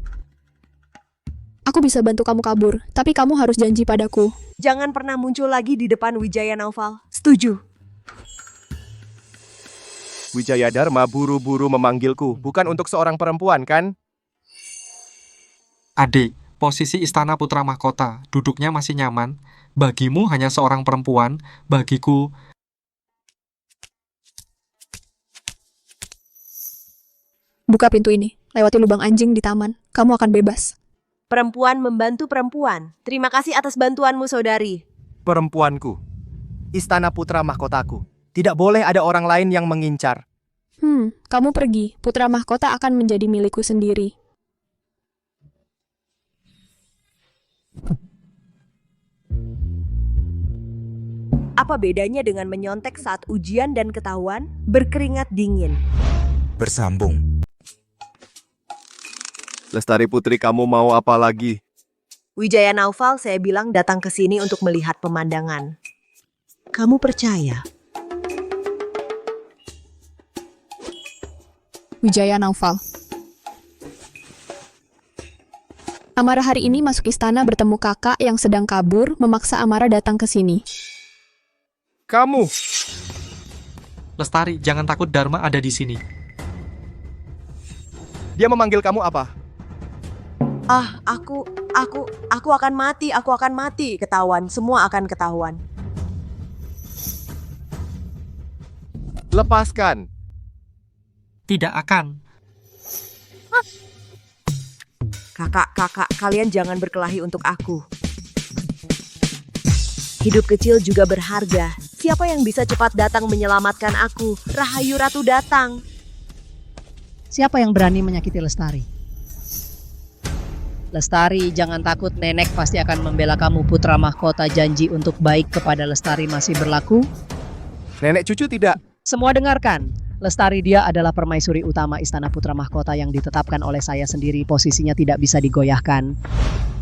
Aku bisa bantu kamu kabur, tapi kamu harus janji padaku. Jangan pernah muncul lagi di depan Wijaya Naufal. Setuju. Wijaya Dharma buru-buru memanggilku, bukan untuk seorang perempuan, kan? Adik, posisi Istana Putra Mahkota, duduknya masih nyaman. Bagimu hanya seorang perempuan, bagiku... Buka pintu ini, lewati lubang anjing di taman. Kamu akan bebas. Perempuan membantu perempuan. Terima kasih atas bantuanmu, saudari. Perempuanku. Istana Putra Mahkotaku. Tidak boleh ada orang lain yang mengincar. Kamu pergi. Putra Mahkota akan menjadi milikku sendiri. Apa bedanya dengan menyontek saat ujian dan ketahuan? Berkeringat dingin. Bersambung. Lestari Putri, kamu mau apa lagi? Wijaya Naufal, saya bilang datang ke sini untuk melihat pemandangan. Kamu percaya? Wijaya Naufal. Amara hari ini masuk istana bertemu kakak yang sedang kabur, memaksa Amara datang ke sini. Kamu! Lestari, jangan takut, Dharma ada di sini. Dia memanggil kamu apa? Aku akan mati, ketahuan, semua akan ketahuan. Lepaskan. Tidak akan. Kakak, kalian jangan berkelahi untuk aku. Hidup kecil juga berharga. Siapa yang bisa cepat datang menyelamatkan aku? Rahayu Ratu datang. Siapa yang berani menyakiti Lestari? Lestari, jangan takut, nenek pasti akan membela kamu. Putra Mahkota janji untuk baik kepada Lestari masih berlaku? Nenek cucu tidak. Semua dengarkan. Lestari dia adalah permaisuri utama Istana Putra Mahkota yang ditetapkan oleh saya sendiri. Posisinya tidak bisa digoyahkan.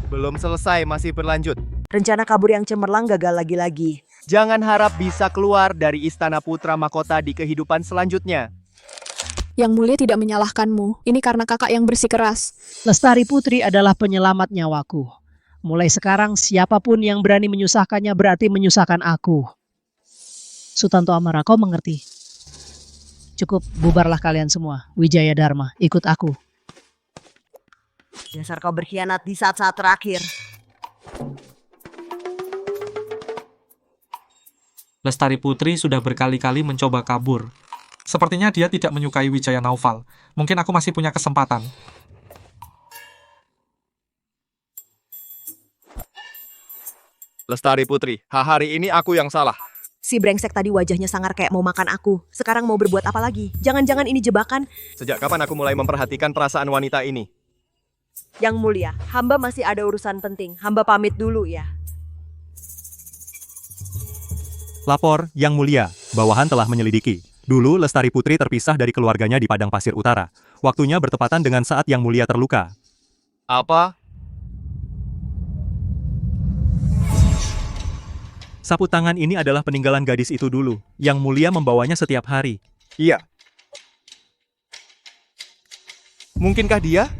Belum selesai, masih berlanjut. Rencana kabur yang cemerlang gagal lagi-lagi. Jangan harap bisa keluar dari Istana Putra Mahkota di kehidupan selanjutnya. Yang mulia tidak menyalahkanmu. Ini karena kakak yang bersikeras. Lestari Putri adalah penyelamat nyawaku. Mulai sekarang siapapun yang berani menyusahkannya berarti menyusahkan aku. Sutanto Amara, kau mengerti? Cukup, bubarlah kalian semua. Wijaya Dharma, ikut aku. Dasar kau berkhianat di saat-saat terakhir. Lestari Putri sudah berkali-kali mencoba kabur. Sepertinya dia tidak menyukai Wijaya Naufal. Mungkin aku masih punya kesempatan. Lestari Putri, hari ini aku yang salah. Si brengsek tadi wajahnya sangar kayak mau makan aku. Sekarang mau berbuat apa lagi? Jangan-jangan ini jebakan? Sejak kapan aku mulai memperhatikan perasaan wanita ini? Yang mulia, hamba masih ada urusan penting. Hamba pamit dulu ya. Lapor, Yang Mulia, bawahan telah menyelidiki. Dulu Lestari Putri terpisah dari keluarganya di Padang Pasir Utara. Waktunya bertepatan dengan saat Yang Mulia terluka. Apa? Sapu tangan ini adalah peninggalan gadis itu dulu. Yang Mulia membawanya setiap hari. Iya. Mungkinkah dia?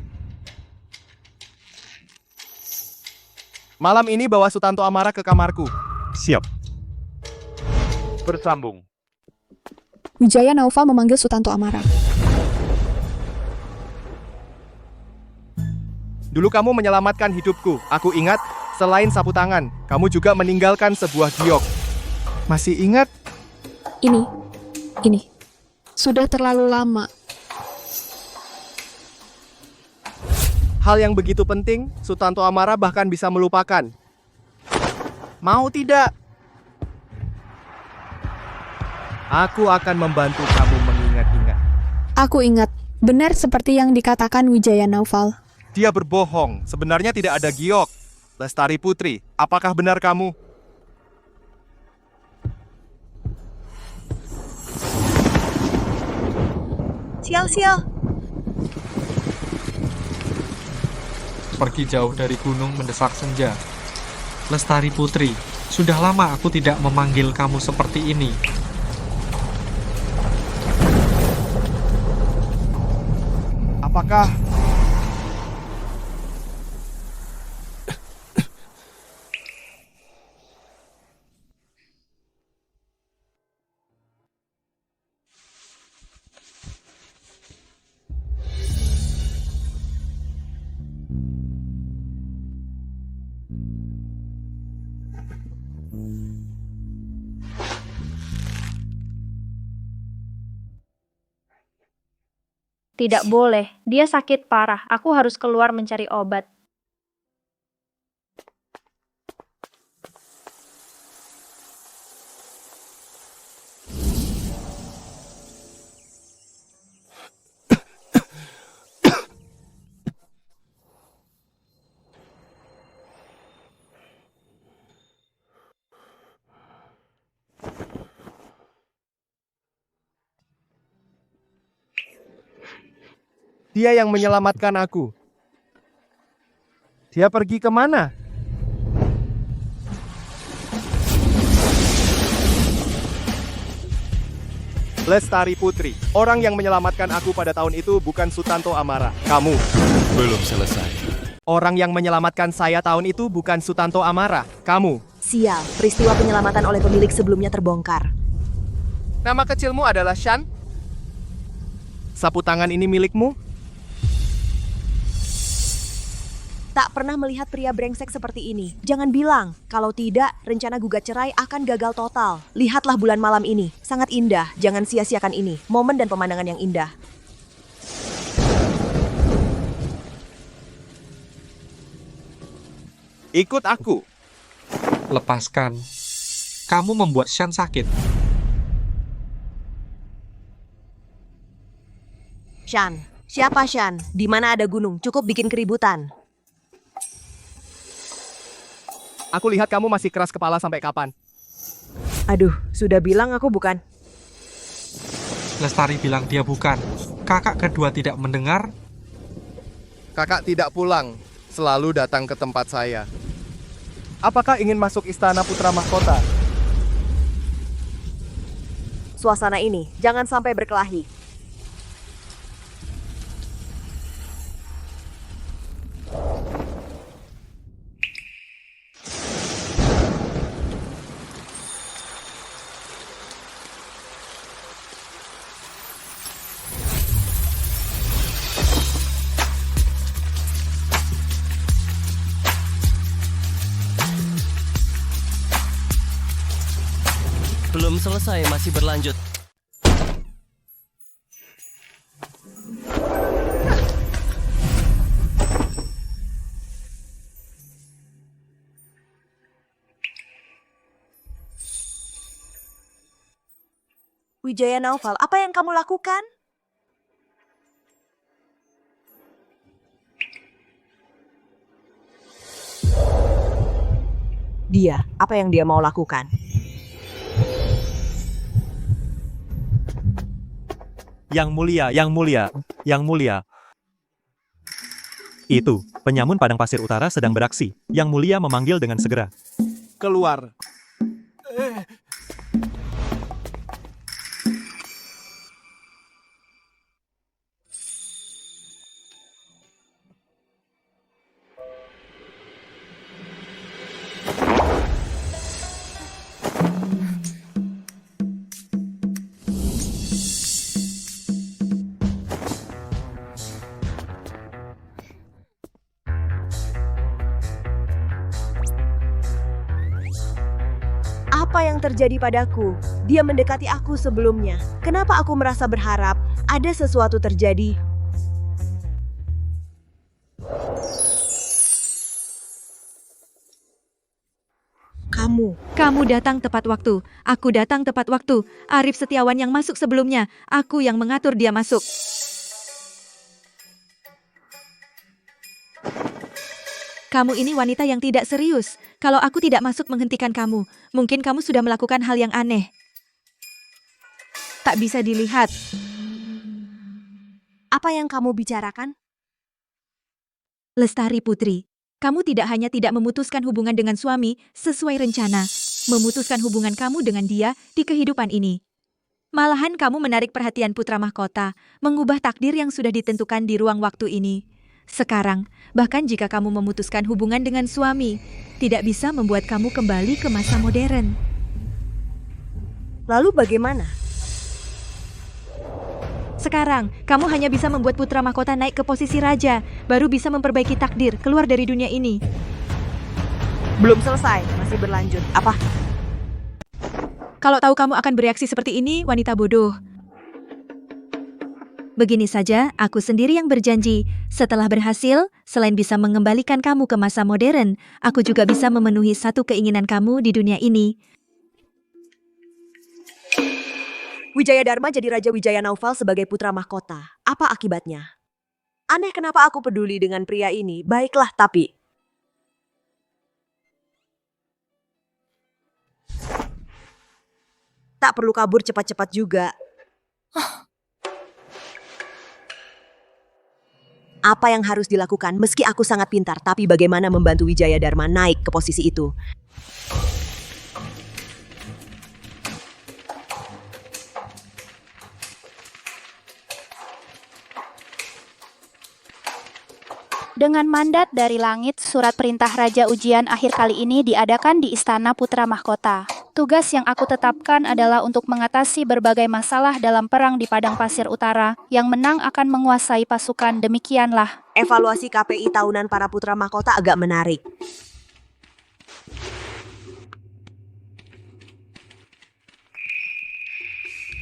Malam ini bawa Sutanto Amara ke kamarku. Siap. Bersambung. Wijaya Naufal memanggil Sutanto Amara. Dulu kamu menyelamatkan hidupku. Aku ingat, selain sapu tangan, kamu juga meninggalkan sebuah giok. Masih ingat? Ini. Sudah terlalu lama. Hal yang begitu penting, Sutanto Amara bahkan bisa melupakan. Mau tidak? Aku akan membantu kamu mengingat-ingat. Aku ingat, benar seperti yang dikatakan Wijaya Naufal. Dia berbohong, sebenarnya tidak ada giok. Lestari Putri, apakah benar kamu? Sial. Pergi jauh dari gunung mendesak senja. Lestari Putri, sudah lama aku tidak memanggil kamu seperti ini. Apakah... Tidak boleh, dia sakit parah. Aku harus keluar mencari obat. Dia yang menyelamatkan aku. Dia pergi kemana? Lestari Putri, orang yang menyelamatkan aku pada tahun itu bukan Sutanto Amara. Kamu. Belum selesai. Orang yang menyelamatkan saya tahun itu bukan Sutanto Amara. Kamu. Sial, peristiwa penyelamatan oleh pemilik sebelumnya terbongkar. Nama kecilmu adalah Shan? Sapu tangan ini milikmu? Tak pernah melihat pria brengsek seperti ini. Jangan bilang, kalau tidak, rencana gugat cerai akan gagal total. Lihatlah bulan malam ini, sangat indah. Jangan sia-siakan ini, momen dan pemandangan yang indah. Ikut aku. Lepaskan. Kamu membuat Shan sakit. Shan, siapa Shan? Di mana ada gunung? Cukup bikin keributan. Aku lihat kamu masih keras kepala sampai kapan? Aduh, sudah bilang aku bukan. Lestari bilang dia bukan. Kakak kedua tidak mendengar. Kakak tidak pulang, selalu datang ke tempat saya. Apakah ingin masuk istana putra mahkota? Suasana ini, jangan sampai berkelahi. Belum selesai, masih berlanjut. Wijaya Naufal, apa yang kamu lakukan? Dia, apa yang dia mau lakukan? Yang mulia, yang mulia, yang mulia. Itu, penyamun padang pasir utara sedang beraksi. Yang mulia memanggil dengan segera. Keluar. Apa yang terjadi padaku? Dia mendekati aku sebelumnya. Kenapa aku merasa berharap ada sesuatu terjadi? Kamu datang tepat waktu. Aku datang tepat waktu. Arif Setiawan yang masuk sebelumnya. Aku yang mengatur dia masuk. Kamu ini wanita yang tidak serius. Kalau aku tidak masuk menghentikan kamu, mungkin kamu sudah melakukan hal yang aneh. Tak bisa dilihat. Apa yang kamu bicarakan? Lestari Putri, kamu tidak hanya tidak memutuskan hubungan dengan suami sesuai rencana, memutuskan hubungan kamu dengan dia di kehidupan ini. Malahan kamu menarik perhatian putra mahkota, mengubah takdir yang sudah ditentukan di ruang waktu ini. Sekarang, bahkan jika kamu memutuskan hubungan dengan suami, tidak bisa membuat kamu kembali ke masa modern. Lalu bagaimana? Sekarang, kamu hanya bisa membuat putra mahkota naik ke posisi raja, baru bisa memperbaiki takdir keluar dari dunia ini. Belum selesai, masih berlanjut. Apa? Kalau tahu kamu akan bereaksi seperti ini, wanita bodoh. Begini saja, aku sendiri yang berjanji. Setelah berhasil, selain bisa mengembalikan kamu ke masa modern, aku juga bisa memenuhi satu keinginan kamu di dunia ini. Wijaya Dharma jadi Raja Wijaya Naufal sebagai putra mahkota. Apa akibatnya? Aneh kenapa aku peduli dengan pria ini. Baiklah, tapi... tak perlu kabur cepat-cepat juga. Apa yang harus dilakukan meski aku sangat pintar, tapi bagaimana membantu Wijaya Dharma naik ke posisi itu? Dengan mandat dari langit, surat perintah Raja Ujian akhir kali ini diadakan di Istana Putra Mahkota. Tugas yang aku tetapkan adalah untuk mengatasi berbagai masalah dalam perang di Padang Pasir Utara. Yang menang akan menguasai pasukan, demikianlah. Evaluasi KPI tahunan para putra mahkota agak menarik.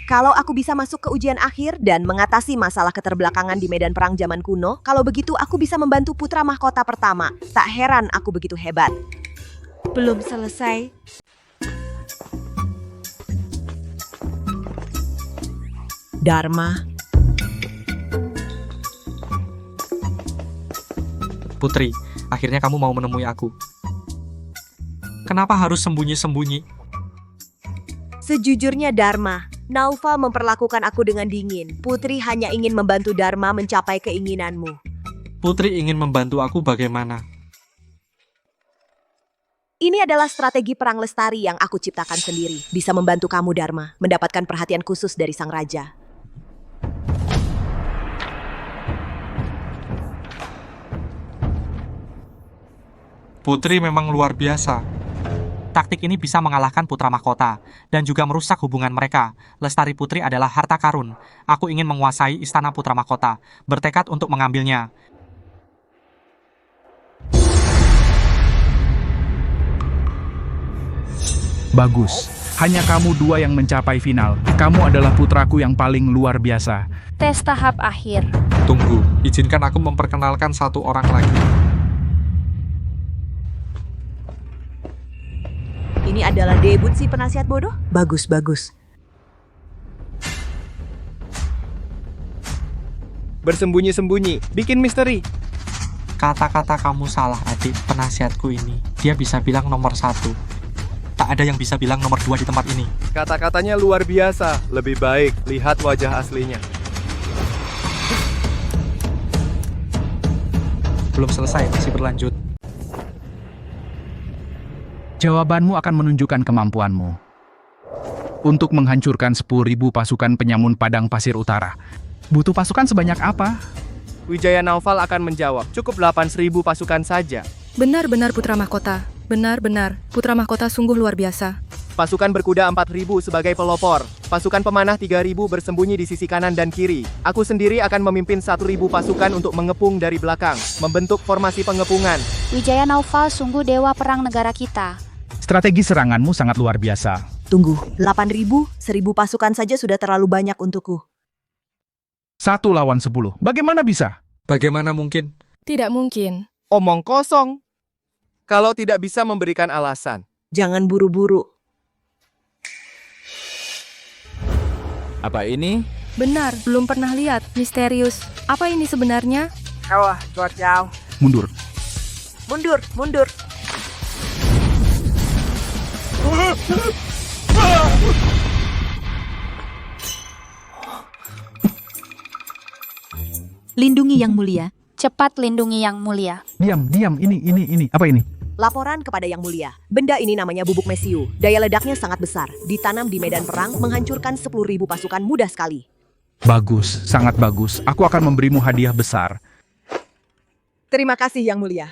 Kalau aku bisa masuk ke ujian akhir dan mengatasi masalah keterbelakangan di medan perang zaman kuno, kalau begitu aku bisa membantu putra mahkota pertama. Tak heran aku begitu hebat. Belum selesai. Dharma. Putri, akhirnya kamu mau menemui aku. Kenapa harus sembunyi-sembunyi? Sejujurnya Dharma, Naufal memperlakukan aku dengan dingin. Putri hanya ingin membantu Dharma mencapai keinginanmu. Putri ingin membantu aku bagaimana? Ini adalah strategi perang lestari yang aku ciptakan sendiri. Bisa membantu kamu Dharma, mendapatkan perhatian khusus dari sang raja. Putri memang luar biasa. Taktik ini bisa mengalahkan putra mahkota dan juga merusak hubungan mereka. Lestari Putri adalah harta karun. Aku ingin menguasai istana putra mahkota, bertekad untuk mengambilnya. Bagus. Hanya kamu dua yang mencapai final. Kamu adalah putraku yang paling luar biasa. Tes tahap akhir. Tunggu, izinkan aku memperkenalkan satu orang lagi. Ini adalah debut si penasihat bodoh? Bagus, bagus. Bersembunyi-sembunyi, bikin misteri. Kata-kata kamu salah, adik penasihatku ini. Dia bisa bilang nomor 1. Tak ada yang bisa bilang nomor 2 di tempat ini. Kata-katanya luar biasa. Lebih baik lihat wajah aslinya. Belum selesai, masih berlanjut. Jawabanmu akan menunjukkan kemampuanmu. Untuk menghancurkan 10.000 pasukan penyamun padang pasir utara. Butuh pasukan sebanyak apa? Wijaya Naufal akan menjawab, cukup 8.000 pasukan saja. Benar-benar Putra Mahkota. Benar-benar, Putra Mahkota sungguh luar biasa. Pasukan berkuda 4.000 sebagai pelopor. Pasukan pemanah 3.000 bersembunyi di sisi kanan dan kiri. Aku sendiri akan memimpin 1.000 pasukan untuk mengepung dari belakang, membentuk formasi pengepungan. Wijaya Naufal sungguh dewa perang negara kita. Strategi seranganmu sangat luar biasa. Tunggu, 8.000, 1.000 pasukan saja sudah terlalu banyak untukku. 1 lawan 10. Bagaimana bisa? Bagaimana mungkin? Tidak mungkin. Omong kosong. Kalau tidak bisa memberikan alasan. Jangan buru-buru. Apa ini? Benar, belum pernah lihat. Misterius. Apa ini sebenarnya? Wah, jauh. Mundur. Mundur, mundur. Lindungi Yang Mulia. Cepat lindungi Yang Mulia. Diam. Ini. Apa ini? Laporan kepada Yang Mulia. Benda ini namanya bubuk mesiu. Daya ledaknya sangat besar. Ditanam di medan perang, menghancurkan 10.000 pasukan mudah sekali. Bagus, sangat bagus. Aku akan memberimu hadiah besar. Terima kasih Yang Mulia.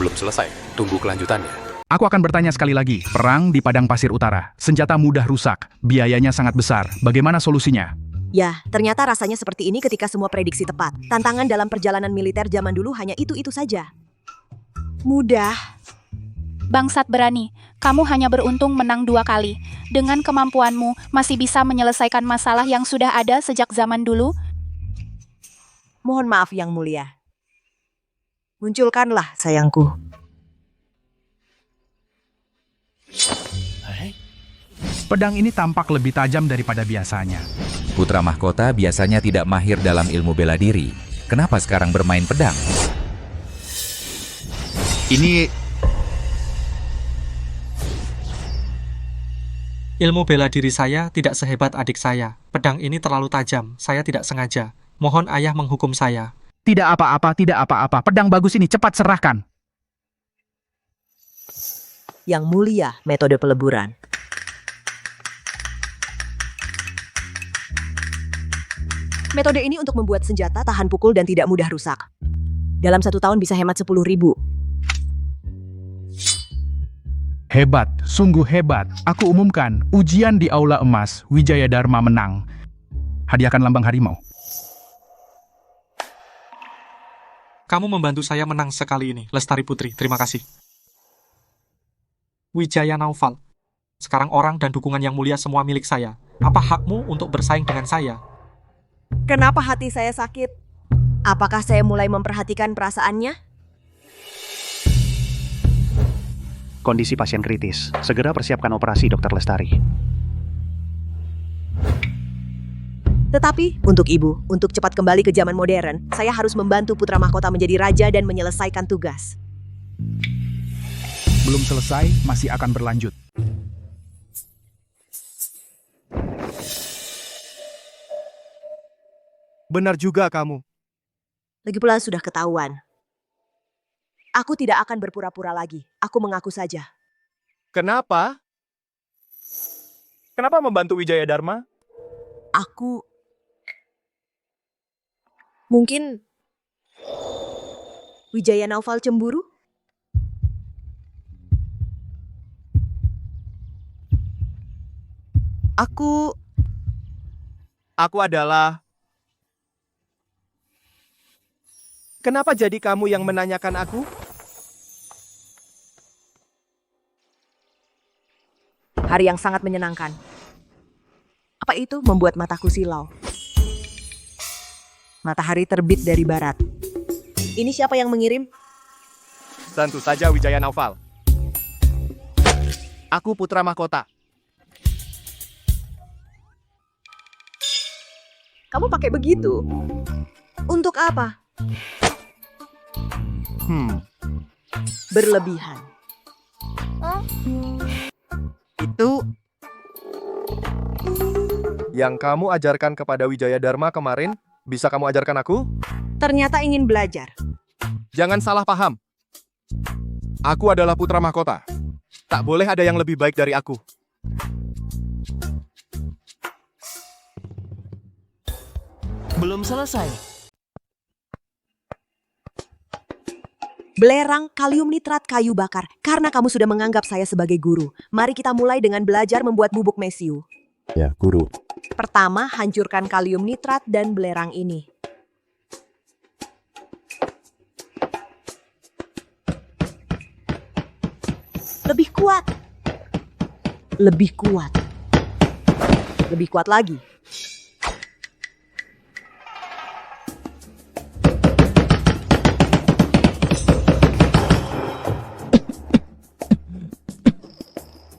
Belum selesai. Tunggu kelanjutannya. Aku akan bertanya sekali lagi. Perang di Padang Pasir Utara. Senjata mudah rusak. Biayanya sangat besar. Bagaimana solusinya? Ya, ternyata rasanya seperti ini ketika semua prediksi tepat. Tantangan dalam perjalanan militer zaman dulu hanya itu-itu saja. Mudah. Bangsat berani, kamu hanya beruntung menang 2 kali. Dengan kemampuanmu, masih bisa menyelesaikan masalah yang sudah ada sejak zaman dulu? Mohon maaf Yang Mulia. Munculkanlah sayangku. Pedang ini tampak lebih tajam daripada biasanya. Putra Mahkota biasanya tidak mahir dalam ilmu bela diri. Kenapa sekarang bermain pedang? Ini... Ilmu bela diri saya tidak sehebat adik saya. Pedang ini terlalu tajam. Saya tidak sengaja. Mohon ayah menghukum saya. Tidak apa-apa. Pedang bagus ini, cepat serahkan. Yang Mulia, metode peleburan. Metode ini untuk membuat senjata tahan pukul dan tidak mudah rusak. Dalam 1 tahun bisa hemat 10.000. Hebat, sungguh hebat. Aku umumkan, ujian di Aula Emas, Wijaya Dharma menang. Hadiahkan lambang harimau. Kamu membantu saya menang sekali ini, Lestari Putri. Terima kasih. Wijaya Naufal. Sekarang orang dan dukungan Yang Mulia semua milik saya. Apa hakmu untuk bersaing dengan saya? Kenapa hati saya sakit? Apakah saya mulai memperhatikan perasaannya? Kondisi pasien kritis. Segera persiapkan operasi, Dr. Lestari. Tetapi, untuk ibu, untuk cepat kembali ke zaman modern, saya harus membantu Putra Mahkota menjadi raja dan menyelesaikan tugas. Belum selesai, masih akan berlanjut. Benar juga kamu. Lagipula sudah ketahuan. Aku tidak akan berpura-pura lagi. Aku mengaku saja. Kenapa? Kenapa membantu Wijaya Dharma? Aku... Mungkin... Wijaya Naufal cemburu? Aku adalah... Kenapa jadi kamu yang menanyakan aku? hari yang sangat menyenangkan. Apa itu membuat mataku silau? Matahari terbit dari barat. Ini siapa yang mengirim? Tentu saja Wijaya Naufal. Aku putra mahkota. Kamu pakai begitu? Untuk apa? Berlebihan. Itu yang kamu ajarkan kepada Wijaya Dharma kemarin, bisa kamu ajarkan aku? Ternyata ingin belajar. Jangan salah paham. Aku adalah putra mahkota. Tak boleh ada yang lebih baik dari aku. Belum selesai. Belerang kalium nitrat kayu bakar. Karena kamu sudah menganggap saya sebagai guru, mari kita mulai dengan belajar membuat bubuk mesiu. Ya, guru. Pertama, hancurkan kalium nitrat dan belerang ini. Lebih kuat. Lebih kuat. Lebih kuat lagi.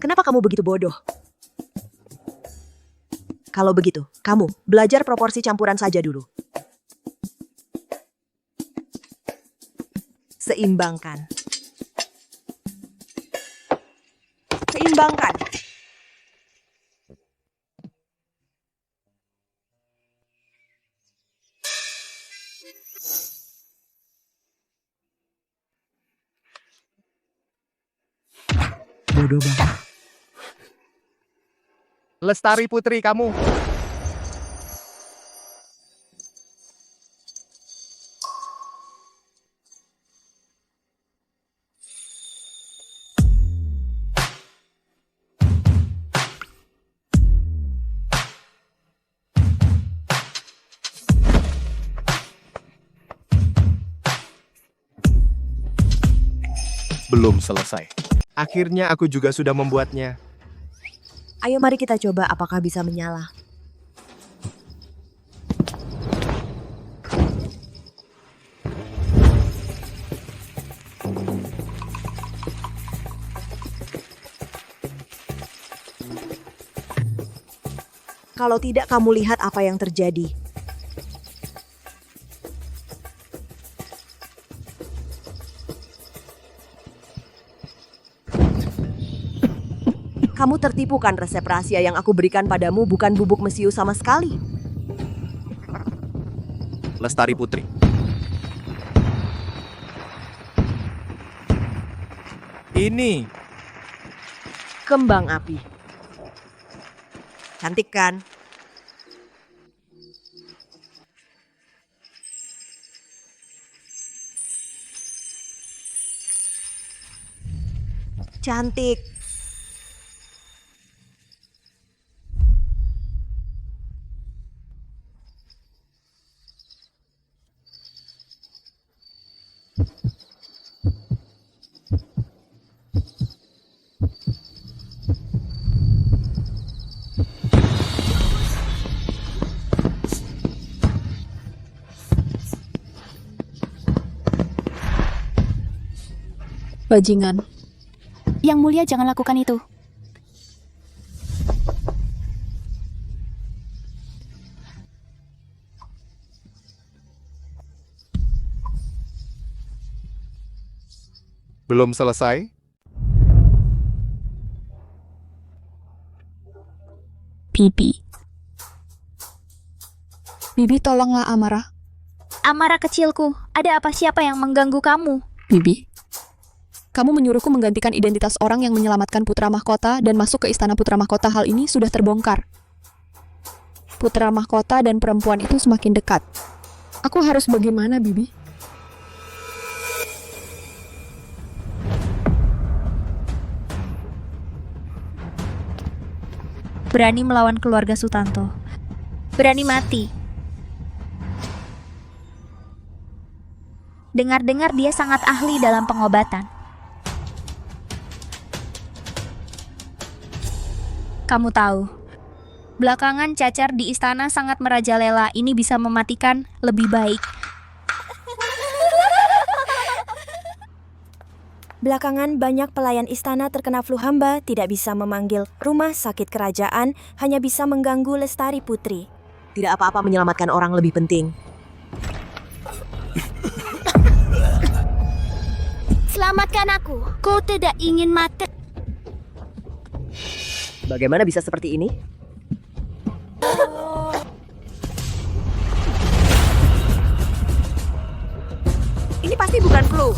Kenapa kamu begitu bodoh? Kalau begitu, kamu belajar proporsi campuran saja dulu. Seimbangkan. Seimbangkan. Bodoh banget. Lestari putri kamu. Belum selesai. Akhirnya aku juga sudah membuatnya. Ayo mari kita coba apakah bisa menyala. Kalau tidak, kamu lihat apa yang terjadi. Kamu tertipu kan resep rahasia yang aku berikan padamu bukan bubuk mesiu sama sekali. Lestari putri. Ini Kembang api. Cantik kan? Cantik. Bajingan. Yang mulia jangan lakukan itu. belum selesai. Bibi. Bibi, tolonglah Amara. Amara kecilku, ada apa, siapa yang mengganggu kamu? Bibi, kamu menyuruhku menggantikan identitas orang yang menyelamatkan Putra Mahkota dan masuk ke Istana Putra Mahkota. Hal ini sudah terbongkar. Putra Mahkota dan perempuan itu semakin dekat. Aku harus bagaimana, Bibi? Berani melawan keluarga Sutanto. Berani mati. Dengar-dengar dia sangat ahli dalam pengobatan. Kamu tahu, belakangan cacar di istana sangat merajalela. Ini bisa mematikan. Lebih baik Belakangan banyak pelayan istana terkena flu. Hamba tidak bisa memanggil rumah sakit kerajaan, hanya bisa mengganggu Lestari Putri. Tidak apa-apa, menyelamatkan orang lebih penting. Selamatkan aku. Kau tidak ingin mati. Bagaimana bisa seperti ini? Ini pasti bukan flu.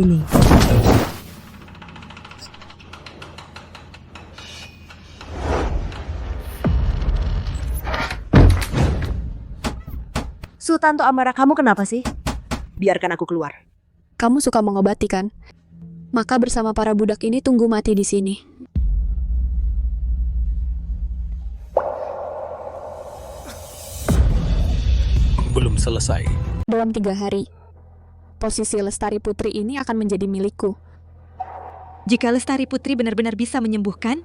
Ini. Sultan Amara, kamu kenapa sih? Biarkan aku keluar. Kamu suka mengobati kan? Maka bersama para budak ini tunggu mati di sini. Belum selesai. Dalam 3 hari, posisi Lestari Putri ini akan menjadi milikku. Jika Lestari Putri benar-benar bisa menyembuhkan,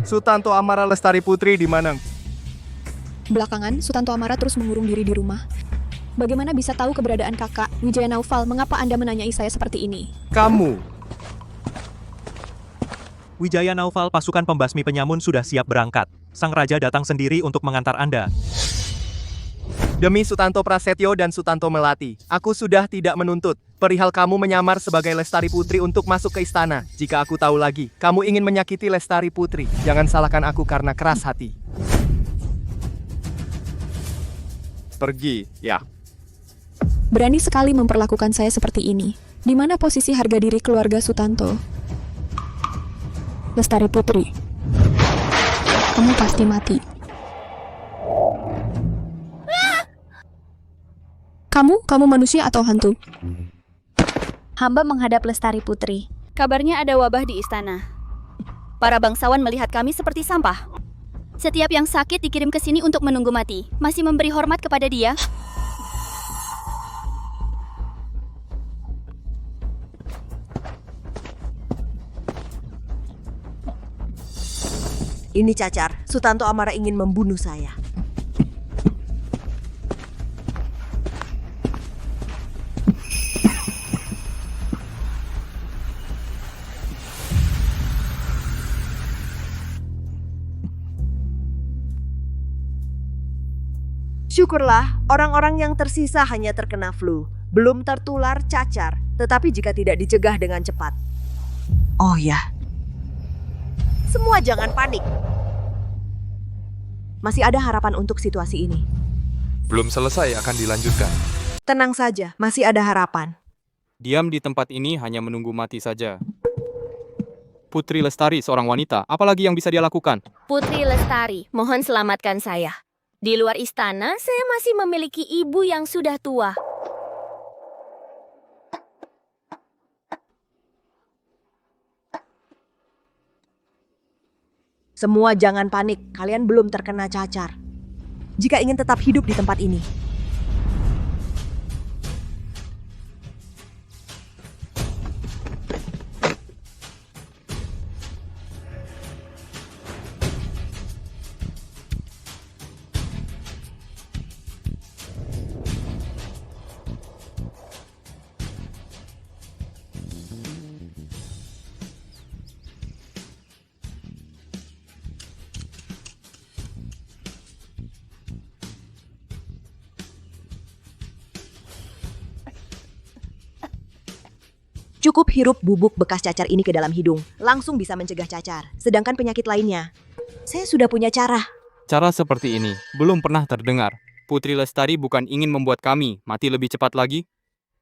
Sutanto Amara Lestari Putri di mana? Belakangan, Sutanto Amara terus mengurung diri di rumah. Bagaimana bisa tahu keberadaan kakak, Wijaya Naufal? Mengapa Anda menanyai saya seperti ini? Kamu. Wijaya Naufal, pasukan pembasmi penyamun sudah siap berangkat. Sang raja datang sendiri untuk mengantar Anda. Demi Sutanto Prasetyo dan Sutanto Melati, aku sudah tidak menuntut perihal kamu menyamar sebagai Lestari Putri untuk masuk ke istana. Jika aku tahu lagi, kamu ingin menyakiti Lestari Putri, jangan salahkan aku karena keras hati. Pergi, ya. Berani sekali memperlakukan saya seperti ini. Di mana posisi harga diri keluarga Sutanto? Lestari Putri, kamu pasti mati. Kamu manusia atau hantu? hamba menghadap Lestari Putri. Kabarnya ada wabah di istana. Para bangsawan melihat kami seperti sampah. Setiap yang sakit dikirim ke sini untuk menunggu mati. Masih memberi hormat kepada dia? Ini cacar, Sutanto Amara ingin membunuh saya. Syukurlah, orang-orang yang tersisa hanya terkena flu, belum tertular cacar, tetapi jika tidak dicegah dengan cepat. Oh ya, semua jangan panik. Masih ada harapan untuk situasi ini. Belum selesai, akan dilanjutkan. Tenang saja, masih ada harapan. Diam di tempat ini hanya menunggu mati saja. Putri Lestari seorang wanita, apalagi yang bisa dia lakukan? Putri Lestari, mohon selamatkan saya. Di luar istana, saya masih memiliki ibu yang sudah tua. Semua jangan panik, kalian belum terkena cacar. Jika ingin tetap hidup di tempat ini. Cukup hirup bubuk bekas cacar ini ke dalam hidung, langsung bisa mencegah cacar. Sedangkan penyakit lainnya, saya sudah punya cara. Cara seperti ini belum pernah terdengar. Putri Lestari bukan ingin membuat kami mati lebih cepat lagi?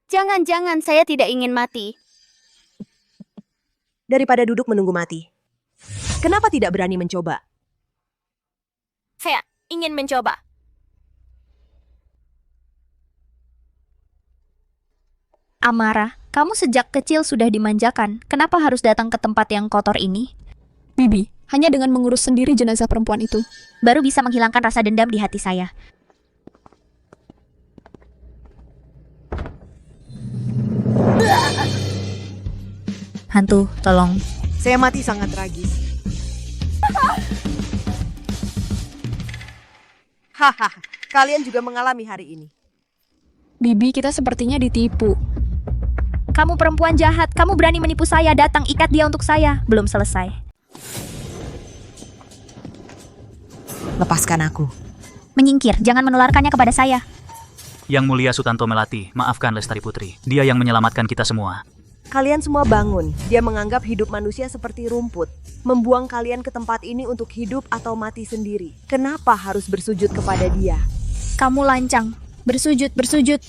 Jangan-jangan saya tidak ingin mati. Daripada duduk menunggu mati. Kenapa tidak berani mencoba? Saya ingin mencoba. Amara, kamu sejak kecil sudah dimanjakan. Kenapa harus datang ke tempat yang kotor ini? Bibi, hanya dengan mengurus sendiri jenazah perempuan itu, baru bisa menghilangkan rasa dendam di hati saya. Hantu, tolong. Saya mati sangat tragis. Hahaha, kalian juga mengalami hari ini. Bibi, kita sepertinya ditipu. Kamu perempuan jahat, kamu berani menipu saya, datang ikat dia untuk saya. Belum selesai. Lepaskan aku. Menyingkir, jangan menularkannya kepada saya. Yang Mulia Sutanto Melati, maafkan Lestari Putri. Dia yang menyelamatkan kita semua. Kalian semua bangun. Dia menganggap hidup manusia seperti rumput. Membuang kalian ke tempat ini untuk hidup atau mati sendiri. Kenapa harus bersujud kepada dia? Kamu lancang. Bersujud, bersujud.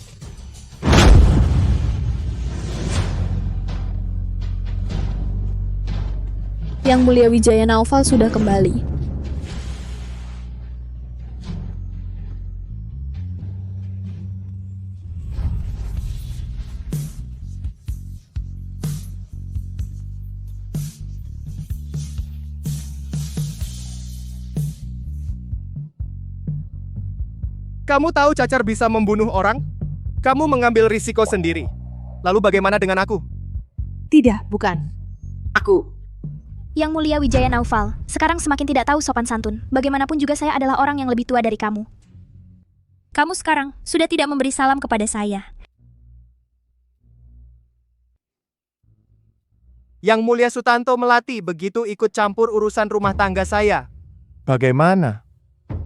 Yang Mulia Wijaya Naufal sudah kembali. Kamu tahu cacar bisa membunuh orang? Kamu mengambil risiko sendiri. Lalu bagaimana dengan aku? Tidak, bukan. Aku. Yang Mulia Wijaya Naufal, sekarang semakin tidak tahu sopan santun. Bagaimanapun juga saya adalah orang yang lebih tua dari kamu. Kamu sekarang sudah tidak memberi salam kepada saya. Yang Mulia Sutanto Melati begitu ikut campur urusan rumah tangga saya. Bagaimana?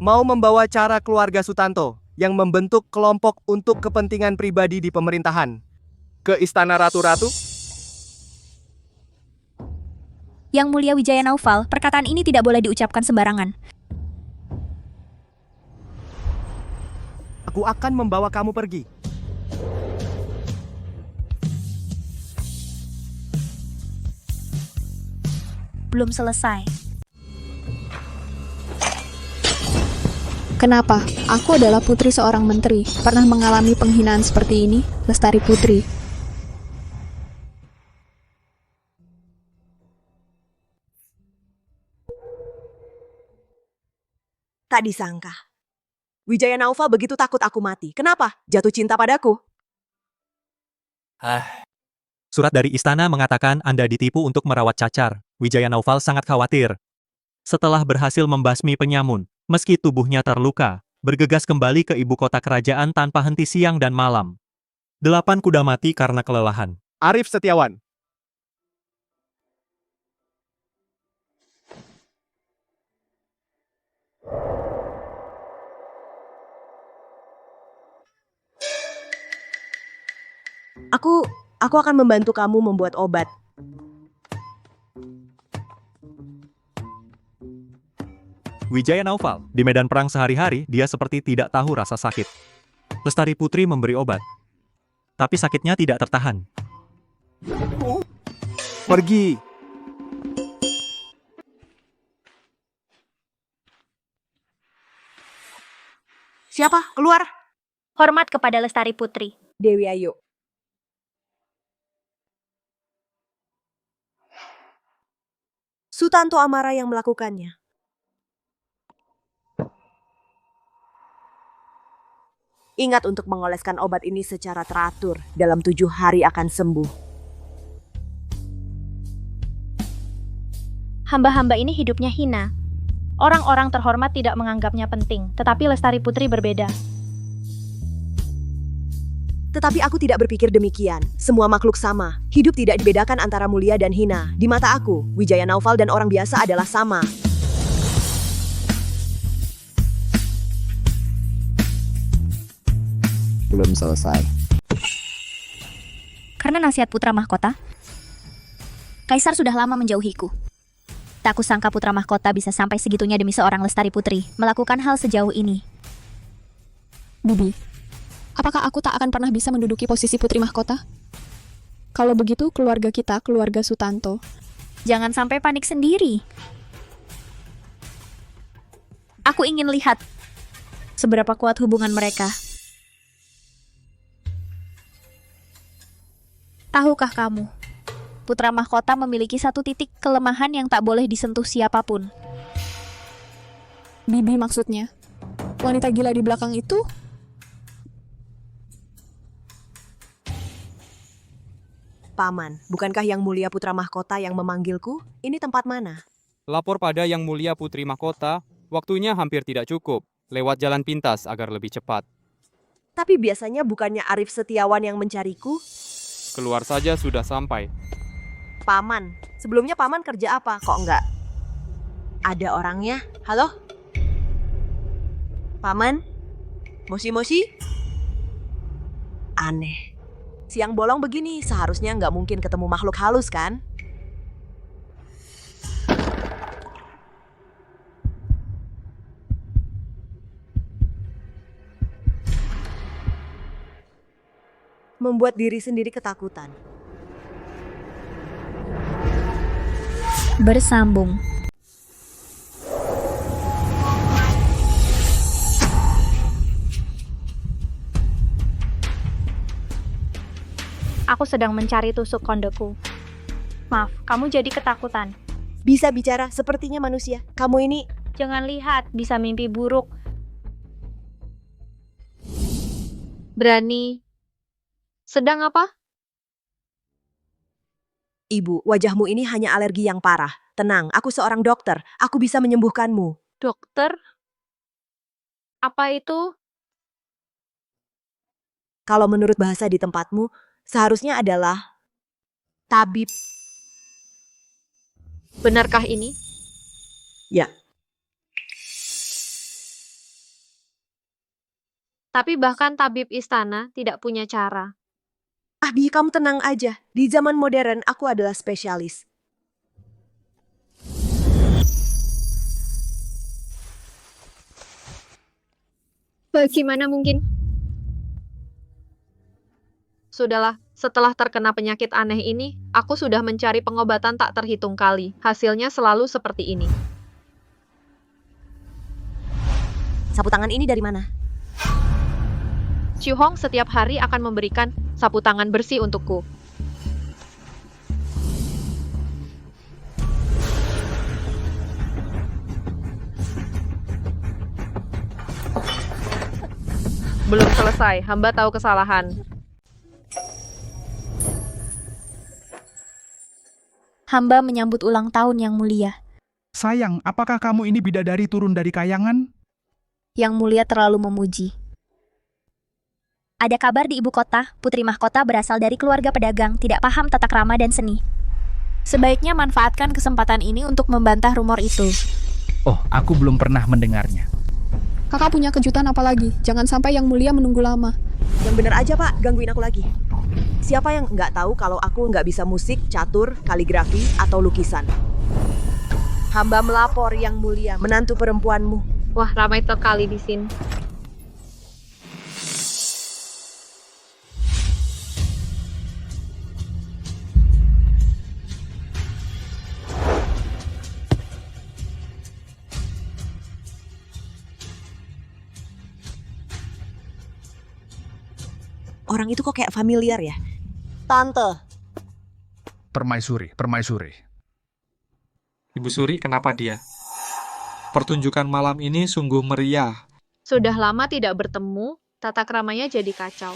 Mau membawa cara keluarga Sutanto yang membentuk kelompok untuk kepentingan pribadi di pemerintahan ke Istana Ratu-Ratu? Yang Mulia Wijaya Naufal, perkataan ini tidak boleh diucapkan sembarangan. Aku akan membawa kamu pergi. Belum selesai. Kenapa? Aku adalah putri seorang menteri. Pernah mengalami penghinaan seperti ini, Lestari Putri. Tak disangka. Wijaya Naufal begitu takut aku mati. Kenapa? Jatuh cinta padaku. Surat dari istana mengatakan Anda ditipu untuk merawat cacar. Wijaya Naufal sangat khawatir. Setelah berhasil membasmi penyamun, meski tubuhnya terluka, bergegas kembali ke ibu kota kerajaan tanpa henti siang dan malam. 8 kuda mati karena kelelahan. Arif Setiawan. Aku akan membantu kamu membuat obat. Wijaya Naufal, di medan perang sehari-hari, dia seperti tidak tahu rasa sakit. Lestari Putri memberi obat. Tapi sakitnya tidak tertahan. Pergi. Siapa? Keluar. Hormat kepada Lestari Putri. Dewi Ayu. Sutanto Amara yang melakukannya. Ingat untuk mengoleskan obat ini secara teratur. Dalam 7 hari akan sembuh. Hamba-hamba ini hidupnya hina. Orang-orang terhormat tidak menganggapnya penting, tetapi Lestari Putri berbeda. Tetapi aku tidak berpikir demikian. Semua makhluk sama. Hidup tidak dibedakan antara mulia dan hina. Di mata aku, Wijaya Naufal dan orang biasa adalah sama. Belum selesai. Karena nasihat putra mahkota, Kaisar sudah lama menjauhiku. Tak kusangka putra mahkota bisa sampai segitunya demi seorang Lestari Putri melakukan hal sejauh ini. Bibi, apakah aku tak akan pernah bisa menduduki posisi putri mahkota? Kalau begitu, keluarga kita, keluarga Sutanto. Jangan sampai panik sendiri. Aku ingin lihat seberapa kuat hubungan mereka. Tahukah kamu, putra mahkota memiliki satu titik kelemahan yang tak boleh disentuh siapapun. Bibi maksudnya? Wanita gila di belakang itu? Paman, bukankah yang mulia putra mahkota yang memanggilku? Ini tempat mana? Lapor pada Yang Mulia Putri Mahkota, waktunya hampir tidak cukup. Lewat jalan pintas agar lebih cepat. Tapi biasanya bukannya Arif Setiawan yang mencariku? Keluar saja sudah sampai. Paman, sebelumnya Paman kerja apa? Kok enggak ada orangnya? Halo? Paman? Moshi-moshi? Aneh. Siang bolong begini, seharusnya nggak mungkin ketemu makhluk halus kan? Membuat diri sendiri ketakutan. Bersambung. Aku sedang mencari tusuk kondeku. Maaf, kamu jadi ketakutan. Bisa bicara sepertinya manusia. Kamu ini... Jangan lihat, bisa mimpi buruk. Berani. Sedang apa? Ibu, wajahmu ini hanya alergi yang parah. Tenang, aku seorang dokter. Aku bisa menyembuhkanmu. Dokter? Apa itu? Kalau menurut bahasa di tempatmu, seharusnya adalah tabib. Benarkah ini? Ya. Tapi bahkan tabib istana tidak punya cara. Bi, kamu tenang aja. Di zaman modern, aku adalah spesialis. Bagaimana mungkin? Sudahlah, setelah terkena penyakit aneh ini, aku sudah mencari pengobatan tak terhitung kali. Hasilnya selalu seperti ini. Sapu tangan ini dari mana? Chu Hong setiap hari akan memberikan sapu tangan bersih untukku. Belum selesai, hamba tahu kesalahan. Hamba menyambut ulang tahun Yang Mulia. Sayang, apakah kamu ini bidadari turun dari kayangan? Yang Mulia terlalu memuji. Ada kabar di ibu kota, Putri Mahkota berasal dari keluarga pedagang, tidak paham tata krama dan seni. Sebaiknya manfaatkan kesempatan ini untuk membantah rumor itu. Oh, aku belum pernah mendengarnya. Kakak punya kejutan apa lagi? Jangan sampai Yang Mulia menunggu lama. Yang bener aja, Pak. Gangguin aku lagi. Siapa yang nggak tahu kalau aku nggak bisa musik, catur, kaligrafi, atau lukisan? Hamba melapor Yang Mulia, menantu perempuanmu. Wah, ramai sekali di sini. Orang itu kok kayak familiar ya? Tante. Permaisuri. Ibu Suri, kenapa dia? Pertunjukan malam ini sungguh meriah. Sudah lama tidak bertemu, tata kramanya jadi kacau.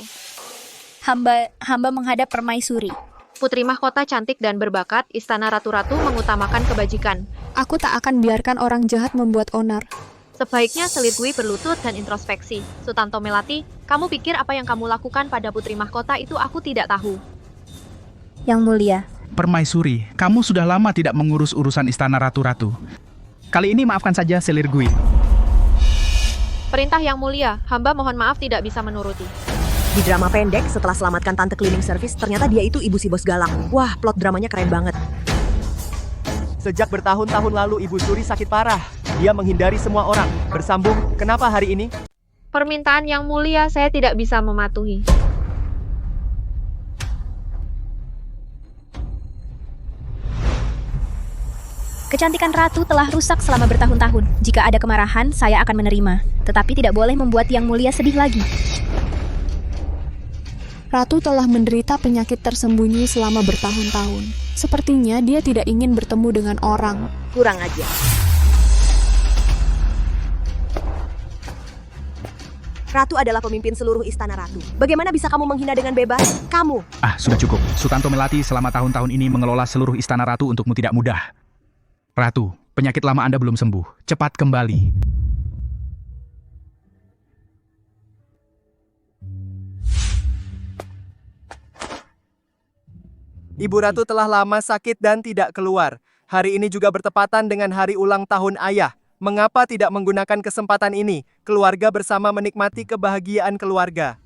Hamba menghadap Permaisuri. Putri Mahkota cantik dan berbakat, istana ratu-ratu mengutamakan kebajikan. Aku tak akan biarkan orang jahat membuat onar. Sebaiknya selidiki berlutut dan introspeksi. Sutanto Melati, kamu pikir apa yang kamu lakukan pada Putri Mahkota itu aku tidak tahu. Yang Mulia. Permaisuri, kamu sudah lama tidak mengurus urusan istana ratu-ratu. Kali ini maafkan saja Selir Gui. Perintah Yang Mulia, hamba mohon maaf tidak bisa menuruti. Di drama pendek, setelah selamatkan tante cleaning service, ternyata dia itu ibu si bos galak. Wah, plot dramanya keren banget. Sejak bertahun-tahun lalu Ibu Suri sakit parah. Dia menghindari semua orang. Bersambung, kenapa hari ini? Permintaan Yang Mulia saya tidak bisa mematuhi. Kecantikan ratu telah rusak selama bertahun-tahun. Jika ada kemarahan, saya akan menerima. Tetapi tidak boleh membuat Yang Mulia sedih lagi. Ratu telah menderita penyakit tersembunyi selama bertahun-tahun. Sepertinya dia tidak ingin bertemu dengan orang. Kurang aja. Ratu adalah pemimpin seluruh istana ratu. Bagaimana bisa kamu menghina dengan bebas? Kamu. Sudah cukup. Sutanto Melati selama tahun-tahun ini mengelola seluruh istana ratu untukmu tidak mudah. Ratu, penyakit lama Anda belum sembuh. Cepat kembali. Ibu Ratu telah lama sakit dan tidak keluar. Hari ini juga bertepatan dengan hari ulang tahun ayah. Mengapa tidak menggunakan kesempatan ini? Keluarga bersama menikmati kebahagiaan keluarga.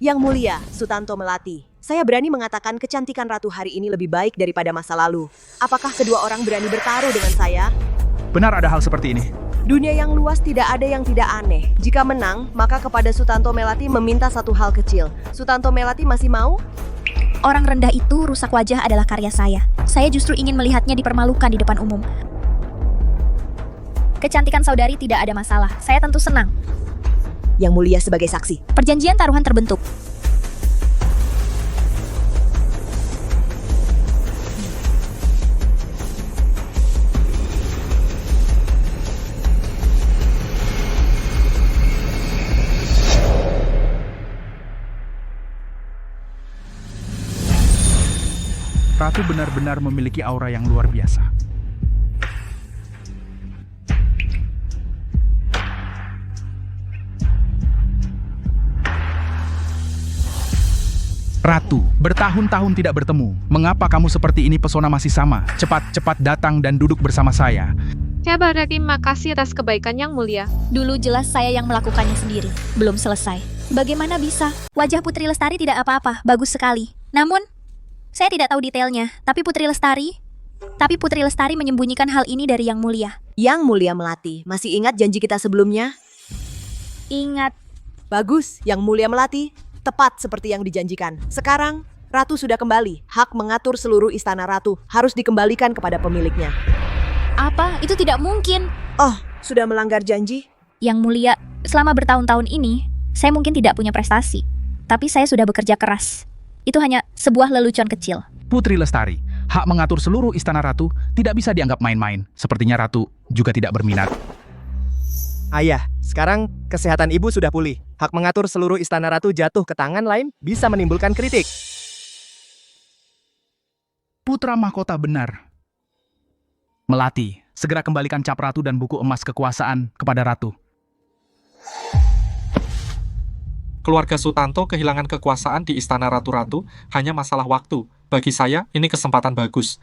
Yang Mulia, Sutanto Melati, saya berani mengatakan kecantikan Ratu hari ini lebih baik daripada masa lalu. Apakah kedua orang berani bertaruh dengan saya? Benar ada hal seperti ini. Dunia yang luas tidak ada yang tidak aneh. Jika menang, maka kepada Sutanto Melati meminta satu hal kecil. Sutanto Melati masih mau? Orang rendah itu rusak wajah adalah karya saya. Saya justru ingin melihatnya dipermalukan di depan umum. Kecantikan saudari tidak ada masalah. Saya tentu senang. Yang Mulia sebagai saksi. Perjanjian taruhan terbentuk. Ratu benar-benar memiliki aura yang luar biasa. Ratu, bertahun-tahun tidak bertemu. Mengapa kamu seperti ini? Pesona masih sama. Cepat-cepat datang dan duduk bersama saya. Saya berterima kasih atas kebaikan Yang Mulia. Dulu jelas saya yang melakukannya sendiri. Belum selesai. Bagaimana bisa? Wajah Putri Lestari tidak apa-apa. Bagus sekali. Namun, saya tidak tahu detailnya. Tapi Putri Lestari menyembunyikan hal ini dari Yang Mulia. Yang Mulia Melati, masih ingat janji kita sebelumnya? Ingat. Bagus, Yang Mulia Melati. Tepat seperti yang dijanjikan. Sekarang, Ratu sudah kembali. Hak mengatur seluruh istana Ratu harus dikembalikan kepada pemiliknya. Apa? Itu tidak mungkin. Oh, sudah melanggar janji? Yang Mulia, selama bertahun-tahun ini, saya mungkin tidak punya prestasi. Tapi saya sudah bekerja keras. Itu hanya sebuah lelucon kecil. Putri Lestari, hak mengatur seluruh istana Ratu tidak bisa dianggap main-main. Sepertinya Ratu juga tidak berminat. Ayah, sekarang kesehatan ibu sudah pulih. Hak mengatur seluruh istana Ratu jatuh ke tangan lain bisa menimbulkan kritik. Putra mahkota benar. Melati, segera kembalikan cap Ratu dan buku emas kekuasaan kepada Ratu. Keluarga Sutanto kehilangan kekuasaan di istana Ratu-Ratu hanya masalah waktu. Bagi saya, ini kesempatan bagus.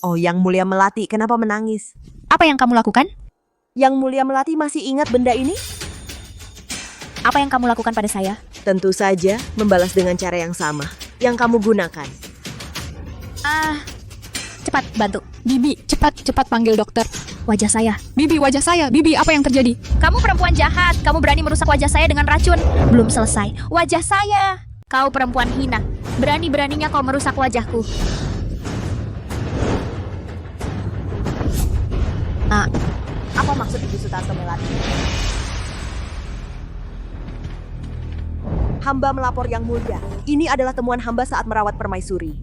Oh, Yang Mulia Melati, kenapa menangis? Apa yang kamu lakukan? Yang Mulia Melati masih ingat benda ini? Apa yang kamu lakukan pada saya? Tentu saja, membalas dengan cara yang sama. Yang kamu gunakan. Cepat, bantu. Bibi, cepat panggil dokter. Wajah saya. Bibi, wajah saya. Bibi, apa yang terjadi? Kamu perempuan jahat. Kamu berani merusak wajah saya dengan racun. Belum selesai. Wajah saya. Kau perempuan hina. Berani-beraninya kau merusak wajahku. Apa maksud Ibu Sutanto Melati? Hamba melapor Yang Mulia. Ini adalah temuan hamba saat merawat permaisuri.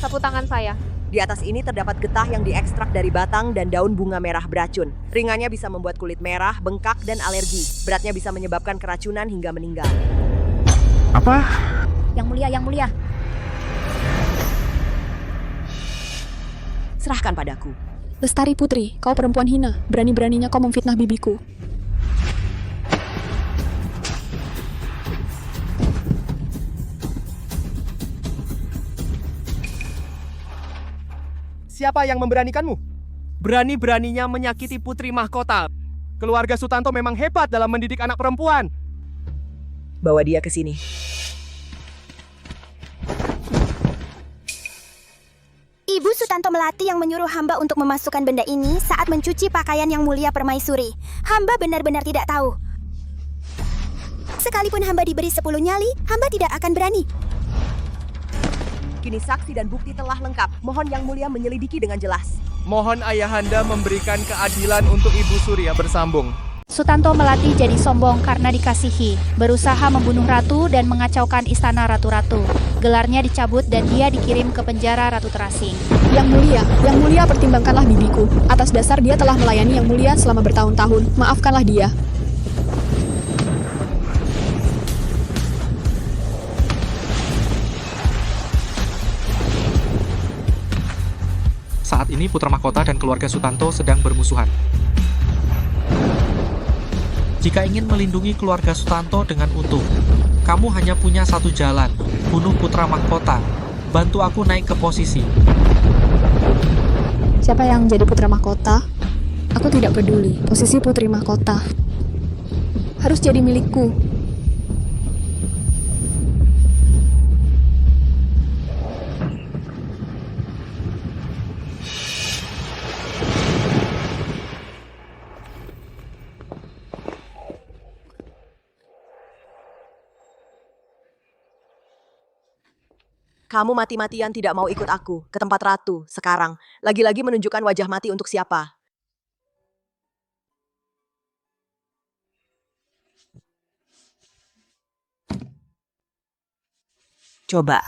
Sapu tangan saya. Di atas ini terdapat getah yang diekstrak dari batang dan daun bunga merah beracun. Ringannya bisa membuat kulit merah, bengkak, dan alergi. Beratnya bisa menyebabkan keracunan hingga meninggal. Apa? Yang Mulia. Serahkan padaku. Lestari Putri, kau perempuan hina. Berani-beraninya kau memfitnah bibiku. Siapa yang memberanikanmu? Berani-beraninya menyakiti putri mahkota. Keluarga Sutanto memang hebat dalam mendidik anak perempuan. Bawa dia ke sini. Ibu Sutanto Melati yang menyuruh hamba untuk memasukkan benda ini saat mencuci pakaian Yang Mulia Permaisuri. Hamba benar-benar tidak tahu. Sekalipun hamba diberi 10 nyali, hamba tidak akan berani. Kini saksi dan bukti telah lengkap. Mohon Yang Mulia menyelidiki dengan jelas. Mohon ayahanda memberikan keadilan untuk Ibu Surya bersambung. Sutanto Melati jadi sombong karena dikasihi, berusaha membunuh ratu dan mengacaukan istana ratu-ratu. Gelarnya dicabut dan dia dikirim ke penjara Ratu Terasing. Yang Mulia pertimbangkanlah bibiku. Atas dasar dia telah melayani Yang Mulia selama bertahun-tahun. Maafkanlah dia. ini Putra Mahkota dan keluarga Sutanto sedang bermusuhan. Jika ingin melindungi keluarga Sutanto dengan utuh, kamu hanya punya satu jalan, bunuh Putra Mahkota. Bantu aku naik ke posisi. Siapa yang jadi putra mahkota? Aku tidak peduli. Posisi putri mahkota harus jadi milikku. Kamu mati-matian tidak mau ikut aku ke tempat ratu sekarang. Lagi-lagi menunjukkan wajah mati untuk siapa? Coba.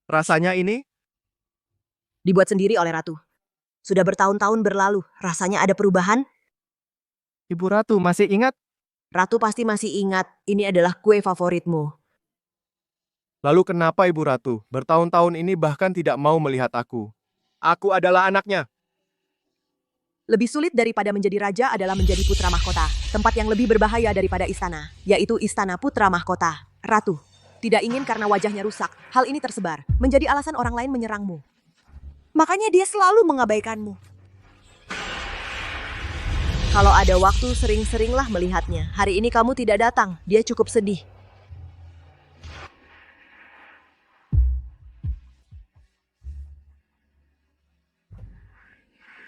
Rasanya ini? Dibuat sendiri oleh ratu. Sudah bertahun-tahun berlalu, rasanya ada perubahan? Ibu Ratu masih ingat? Ratu pasti masih ingat, ini adalah kue favoritmu. Lalu kenapa Ibu Ratu bertahun-tahun ini bahkan tidak mau melihat aku? Aku adalah anaknya. Lebih sulit daripada menjadi raja adalah menjadi putra mahkota. Tempat yang lebih berbahaya daripada istana, yaitu istana putra mahkota. Ratu, tidak ingin karena wajahnya rusak, hal ini tersebar, menjadi alasan orang lain menyerangmu. Makanya dia selalu mengabaikanmu. Kalau ada waktu, sering-seringlah melihatnya. Hari ini kamu tidak datang, dia cukup sedih.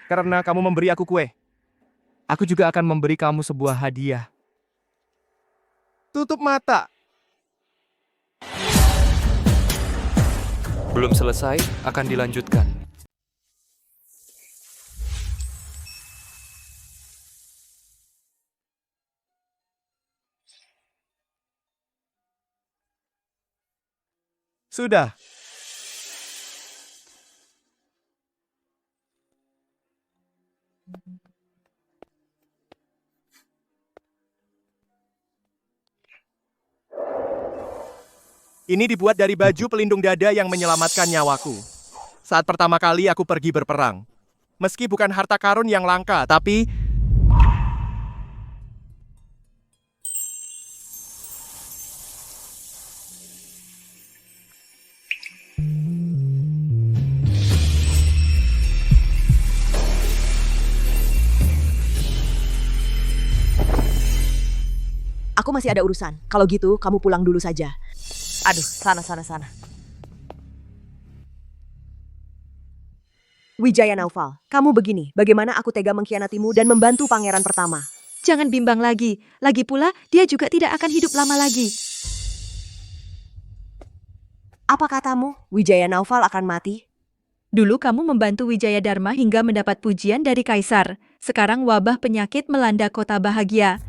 Karena kamu memberi aku kue. Aku juga akan memberi kamu sebuah hadiah. Tutup mata. Belum selesai, akan dilanjutkan. Sudah. Ini dibuat dari baju pelindung dada yang menyelamatkan nyawaku. Saat pertama kali aku pergi berperang. Meski bukan harta karun yang langka, tapi aku masih ada urusan. Kalau gitu, kamu pulang dulu saja. Aduh, sana. Wijaya Naufal, kamu begini, bagaimana aku tega mengkhianatimu dan membantu pangeran pertama? Jangan bimbang lagi. Lagi pula, dia juga tidak akan hidup lama lagi. Apa katamu? Wijaya Naufal akan mati? Dulu kamu membantu Wijaya Dharma hingga mendapat pujian dari kaisar. Sekarang wabah penyakit melanda kota bahagia.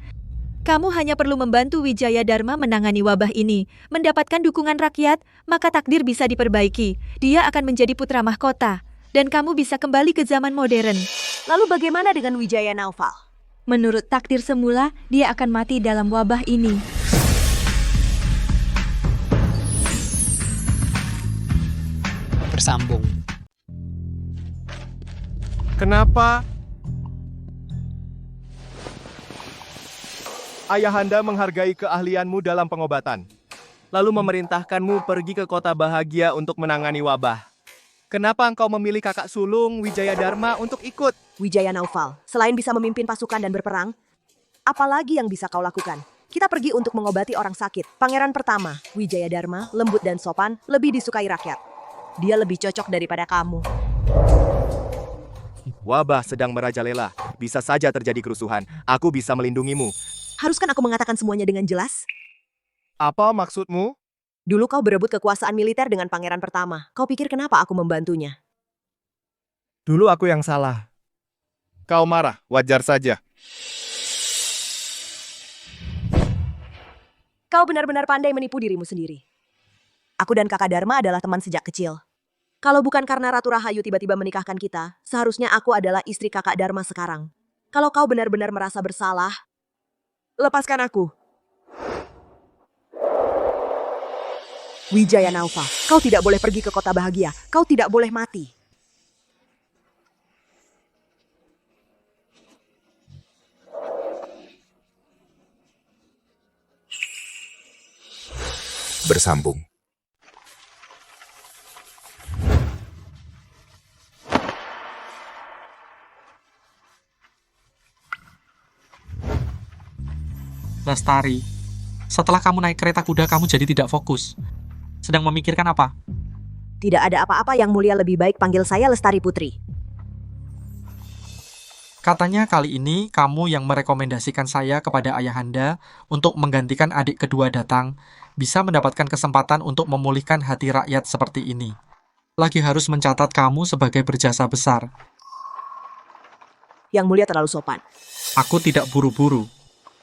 Kamu hanya perlu membantu Wijaya Dharma menangani wabah ini, mendapatkan dukungan rakyat, maka takdir bisa diperbaiki. Dia akan menjadi putra mahkota, dan kamu bisa kembali ke zaman modern. Lalu bagaimana dengan Wijaya Naufal? Menurut takdir semula, dia akan mati dalam wabah ini. Bersambung. kenapa Ayahanda menghargai keahlianmu dalam pengobatan, lalu memerintahkanmu pergi ke kota bahagia untuk menangani wabah? Kenapa engkau memilih kakak sulung Wijaya Dharma untuk ikut? Wijaya Naufal, selain bisa memimpin pasukan dan berperang, apalagi yang bisa kau lakukan? Kita pergi untuk mengobati orang sakit. Pangeran pertama, Wijaya Dharma, lembut dan sopan, lebih disukai rakyat. Dia lebih cocok daripada kamu. Wabah sedang merajalela. Bisa saja terjadi kerusuhan. Aku bisa melindungimu. Haruskan aku mengatakan semuanya dengan jelas? Apa maksudmu? Dulu kau berebut kekuasaan militer dengan pangeran pertama. Kau pikir kenapa aku membantunya? Dulu aku yang salah. Kau marah, wajar saja. Kau benar-benar pandai menipu dirimu sendiri. Aku dan kakak Dharma adalah teman sejak kecil. Kalau bukan karena Ratu Rahayu tiba-tiba menikahkan kita, seharusnya aku adalah istri kakak Dharma sekarang. Kalau kau benar-benar merasa bersalah, lepaskan aku. Wijaya Naufal, kau tidak boleh pergi ke kota bahagia. Kau tidak boleh mati. Bersambung. Lestari, setelah kamu naik kereta kuda kamu jadi tidak fokus. Sedang memikirkan apa? Tidak ada apa-apa yang mulia, lebih baik panggil saya Lestari Putri. Katanya kali ini kamu yang merekomendasikan saya kepada ayahanda untuk menggantikan adik kedua datang, bisa mendapatkan kesempatan untuk memulihkan hati rakyat seperti ini. Lagi harus mencatat kamu sebagai berjasa besar. Yang mulia terlalu sopan. Aku tidak buru-buru.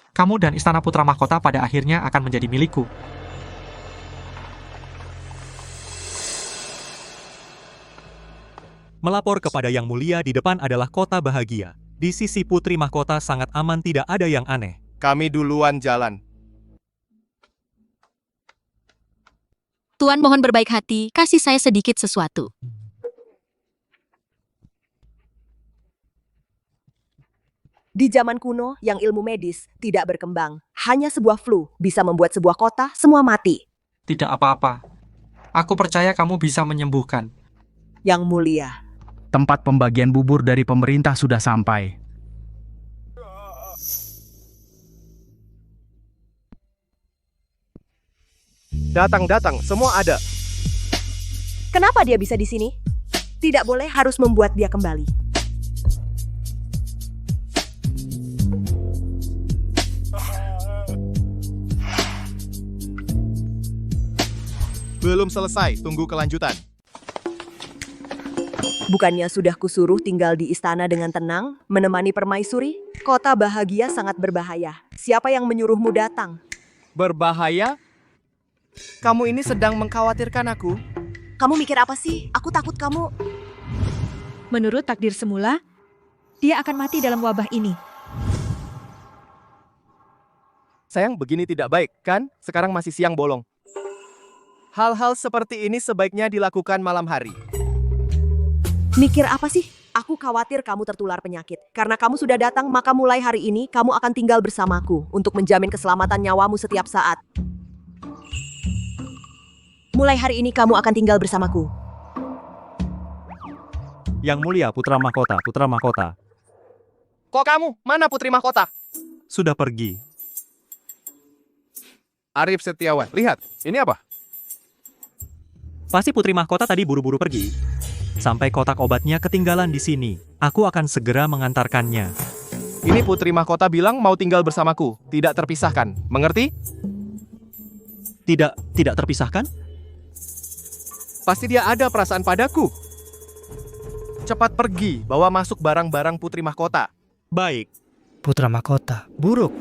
Kamu dan Istana Putra Mahkota pada akhirnya akan menjadi milikku. Melapor kepada Yang Mulia di depan adalah kota bahagia. Di sisi Putri Mahkota sangat aman, tidak ada yang aneh. Kami duluan jalan. Tuan mohon berbaik hati, kasih saya sedikit sesuatu. Di zaman kuno, yang ilmu medis tidak berkembang. Hanya sebuah flu bisa membuat sebuah kota semua mati. Tidak apa-apa. Aku percaya kamu bisa menyembuhkan. Yang mulia. Tempat pembagian bubur dari pemerintah sudah sampai. Datang, semua ada. Kenapa dia bisa di sini? Tidak boleh, harus membuat dia kembali. Belum selesai, tunggu kelanjutan. Bukannya sudah kusuruh tinggal di istana dengan tenang, menemani permaisuri? Kota bahagia sangat berbahaya. Siapa yang menyuruhmu datang? Berbahaya? Kamu ini sedang mengkhawatirkan aku? Kamu mikir apa sih? Aku takut kamu... Menurut takdir semula, dia akan mati dalam wabah ini. Sayang, begini tidak baik, kan? Sekarang masih siang bolong. Hal-hal seperti ini sebaiknya dilakukan malam hari. Mikir apa sih? Aku khawatir kamu tertular penyakit. Karena kamu sudah datang, maka mulai hari ini kamu akan tinggal bersamaku untuk menjamin keselamatan nyawamu setiap saat. Mulai hari ini kamu akan tinggal bersamaku. Yang Mulia, Putra Mahkota, Putra Mahkota. Kok kamu? Mana Putri Mahkota? Sudah pergi. Arif Setiawan, lihat, ini apa? Pasti Putri Mahkota tadi buru-buru pergi. Sampai kotak obatnya ketinggalan di sini. Aku akan segera mengantarkannya. Ini Putri Mahkota bilang mau tinggal bersamaku, tidak terpisahkan. Mengerti? Tidak terpisahkan? Pasti dia ada perasaan padaku. Cepat pergi, bawa masuk barang-barang Putri Mahkota. Baik. Putra Mahkota, buruk.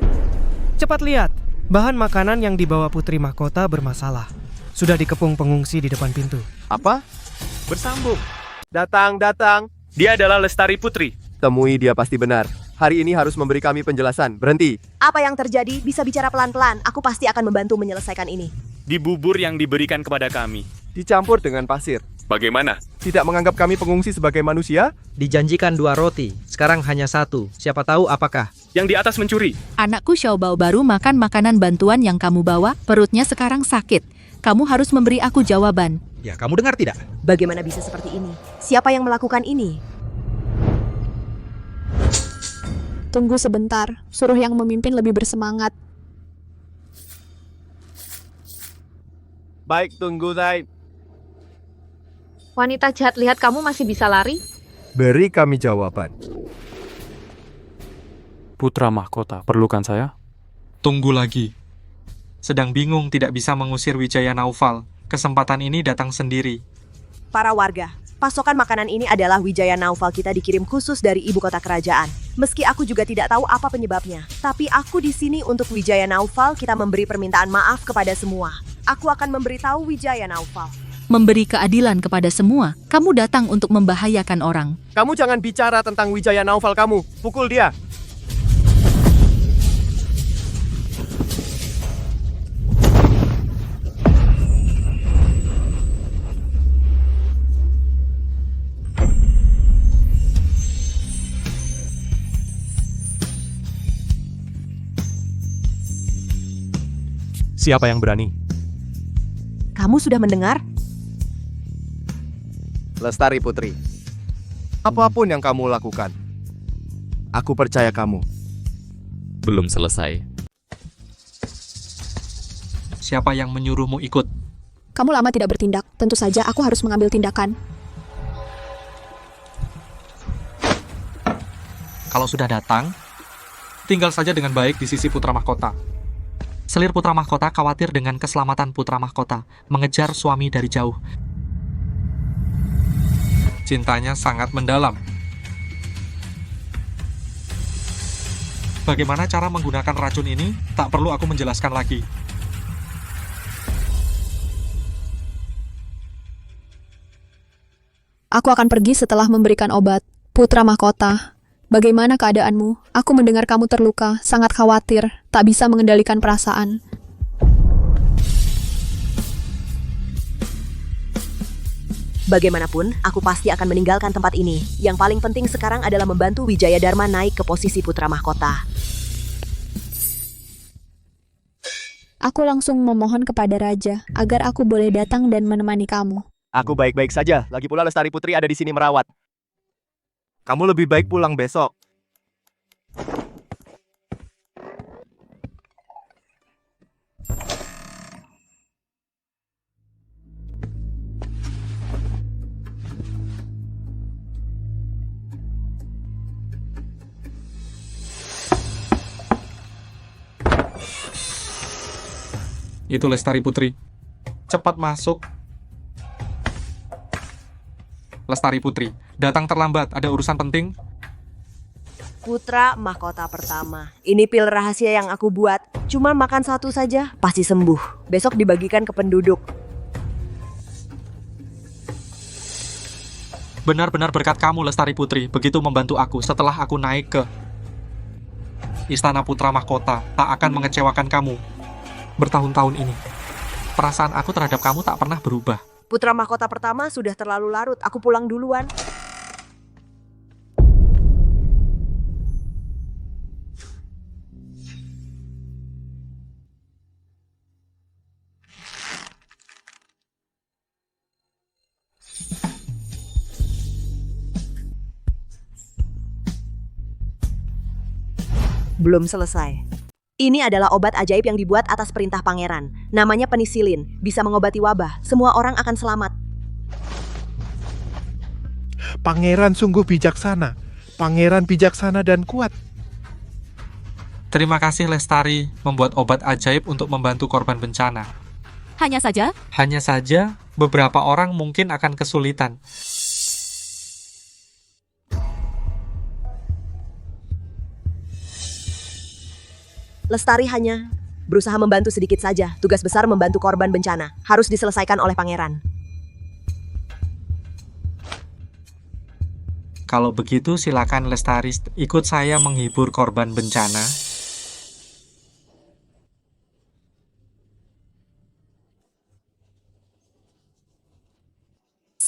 Cepat lihat, bahan makanan yang dibawa Putri Mahkota bermasalah. Sudah dikepung pengungsi di depan pintu. Apa? Bersambung. Datang. Dia adalah Lestari Putri. Temui dia, pasti benar. Hari ini harus memberi kami penjelasan. Berhenti. Apa yang terjadi? Bisa bicara pelan-pelan. Aku pasti akan membantu menyelesaikan ini. Di bubur yang diberikan kepada kami. Dicampur dengan pasir. Bagaimana? Tidak menganggap kami pengungsi sebagai manusia? Dijanjikan 2 roti, sekarang hanya 1. Siapa tahu apakah? Yang di atas mencuri. Anakku Xiaobao baru makan makanan bantuan yang kamu bawa, perutnya sekarang sakit. Kamu harus memberi aku jawaban. Ya, kamu dengar tidak? Bagaimana bisa seperti ini? Siapa yang melakukan ini? Tunggu sebentar, suruh yang memimpin lebih bersemangat. Baik, tunggu, Zaid. Wanita jahat, lihat kamu masih bisa lari? Beri kami jawaban. Putra Mahkota, perlukan saya? Tunggu lagi. Sedang bingung tidak bisa mengusir Wijaya Naufal. Kesempatan ini datang sendiri. Para warga, pasokan makanan ini adalah Wijaya Naufal kita dikirim khusus dari ibu kota kerajaan. Meski aku juga tidak tahu apa penyebabnya, tapi aku di sini untuk Wijaya Naufal. Kita memberi permintaan maaf kepada semua. Aku akan memberitahu Wijaya Naufal. memberi keadilan kepada semua. Kamu datang untuk membahayakan orang. Kamu jangan bicara tentang Wijaya Naufal kamu. Pukul dia. Siapa yang berani? Kamu sudah mendengar? Lestari Putri, apapun yang kamu lakukan, aku percaya kamu. Belum selesai. Siapa yang menyuruhmu ikut? Kamu lama tidak bertindak, tentu saja aku harus mengambil tindakan. Kalau sudah datang, tinggal saja dengan baik di sisi Putra Mahkota. Selir Putra Mahkota khawatir dengan keselamatan Putra Mahkota, mengejar suami dari jauh. Cintanya sangat mendalam. Bagaimana cara menggunakan racun ini? Tak perlu aku menjelaskan lagi. Aku akan pergi setelah memberikan obat. Putra Mahkota, bagaimana keadaanmu? Aku mendengar kamu terluka, sangat khawatir, tak bisa mengendalikan perasaan. Bagaimanapun, aku pasti akan meninggalkan tempat ini. Yang paling penting sekarang adalah membantu Wijaya Dharma naik ke posisi Putra Mahkota. Aku langsung memohon kepada Raja, agar aku boleh datang dan menemani kamu. Aku baik-baik saja, lagi pula Lestari Putri ada di sini merawat. Kamu lebih baik pulang besok. Itu Lestari Putri. Cepat masuk. Lestari Putri, datang terlambat, ada urusan penting. Putra Mahkota pertama. Ini pil rahasia yang aku buat. Cuma makan satu saja, pasti sembuh. Besok dibagikan ke penduduk. Benar-benar berkat kamu, Lestari Putri, begitu membantu aku setelah aku naik ke Istana Putra Mahkota. Tak akan mengecewakan kamu. Bertahun-tahun ini, perasaan aku terhadap kamu tak pernah berubah. Putra Mahkota pertama sudah terlalu larut. Aku pulang duluan. Belum selesai. Ini adalah obat ajaib yang dibuat atas perintah pangeran. Namanya penisilin, bisa mengobati wabah. Semua orang akan selamat. Pangeran sungguh bijaksana. Pangeran bijaksana dan kuat. Terima kasih Lestari membuat obat ajaib untuk membantu korban bencana. Hanya saja, Hanya saja, beberapa orang mungkin akan kesulitan. Lestari hanya berusaha membantu sedikit saja. Tugas besar membantu korban bencana harus diselesaikan oleh pangeran. Kalau begitu silakan Lestari ikut saya menghibur korban bencana.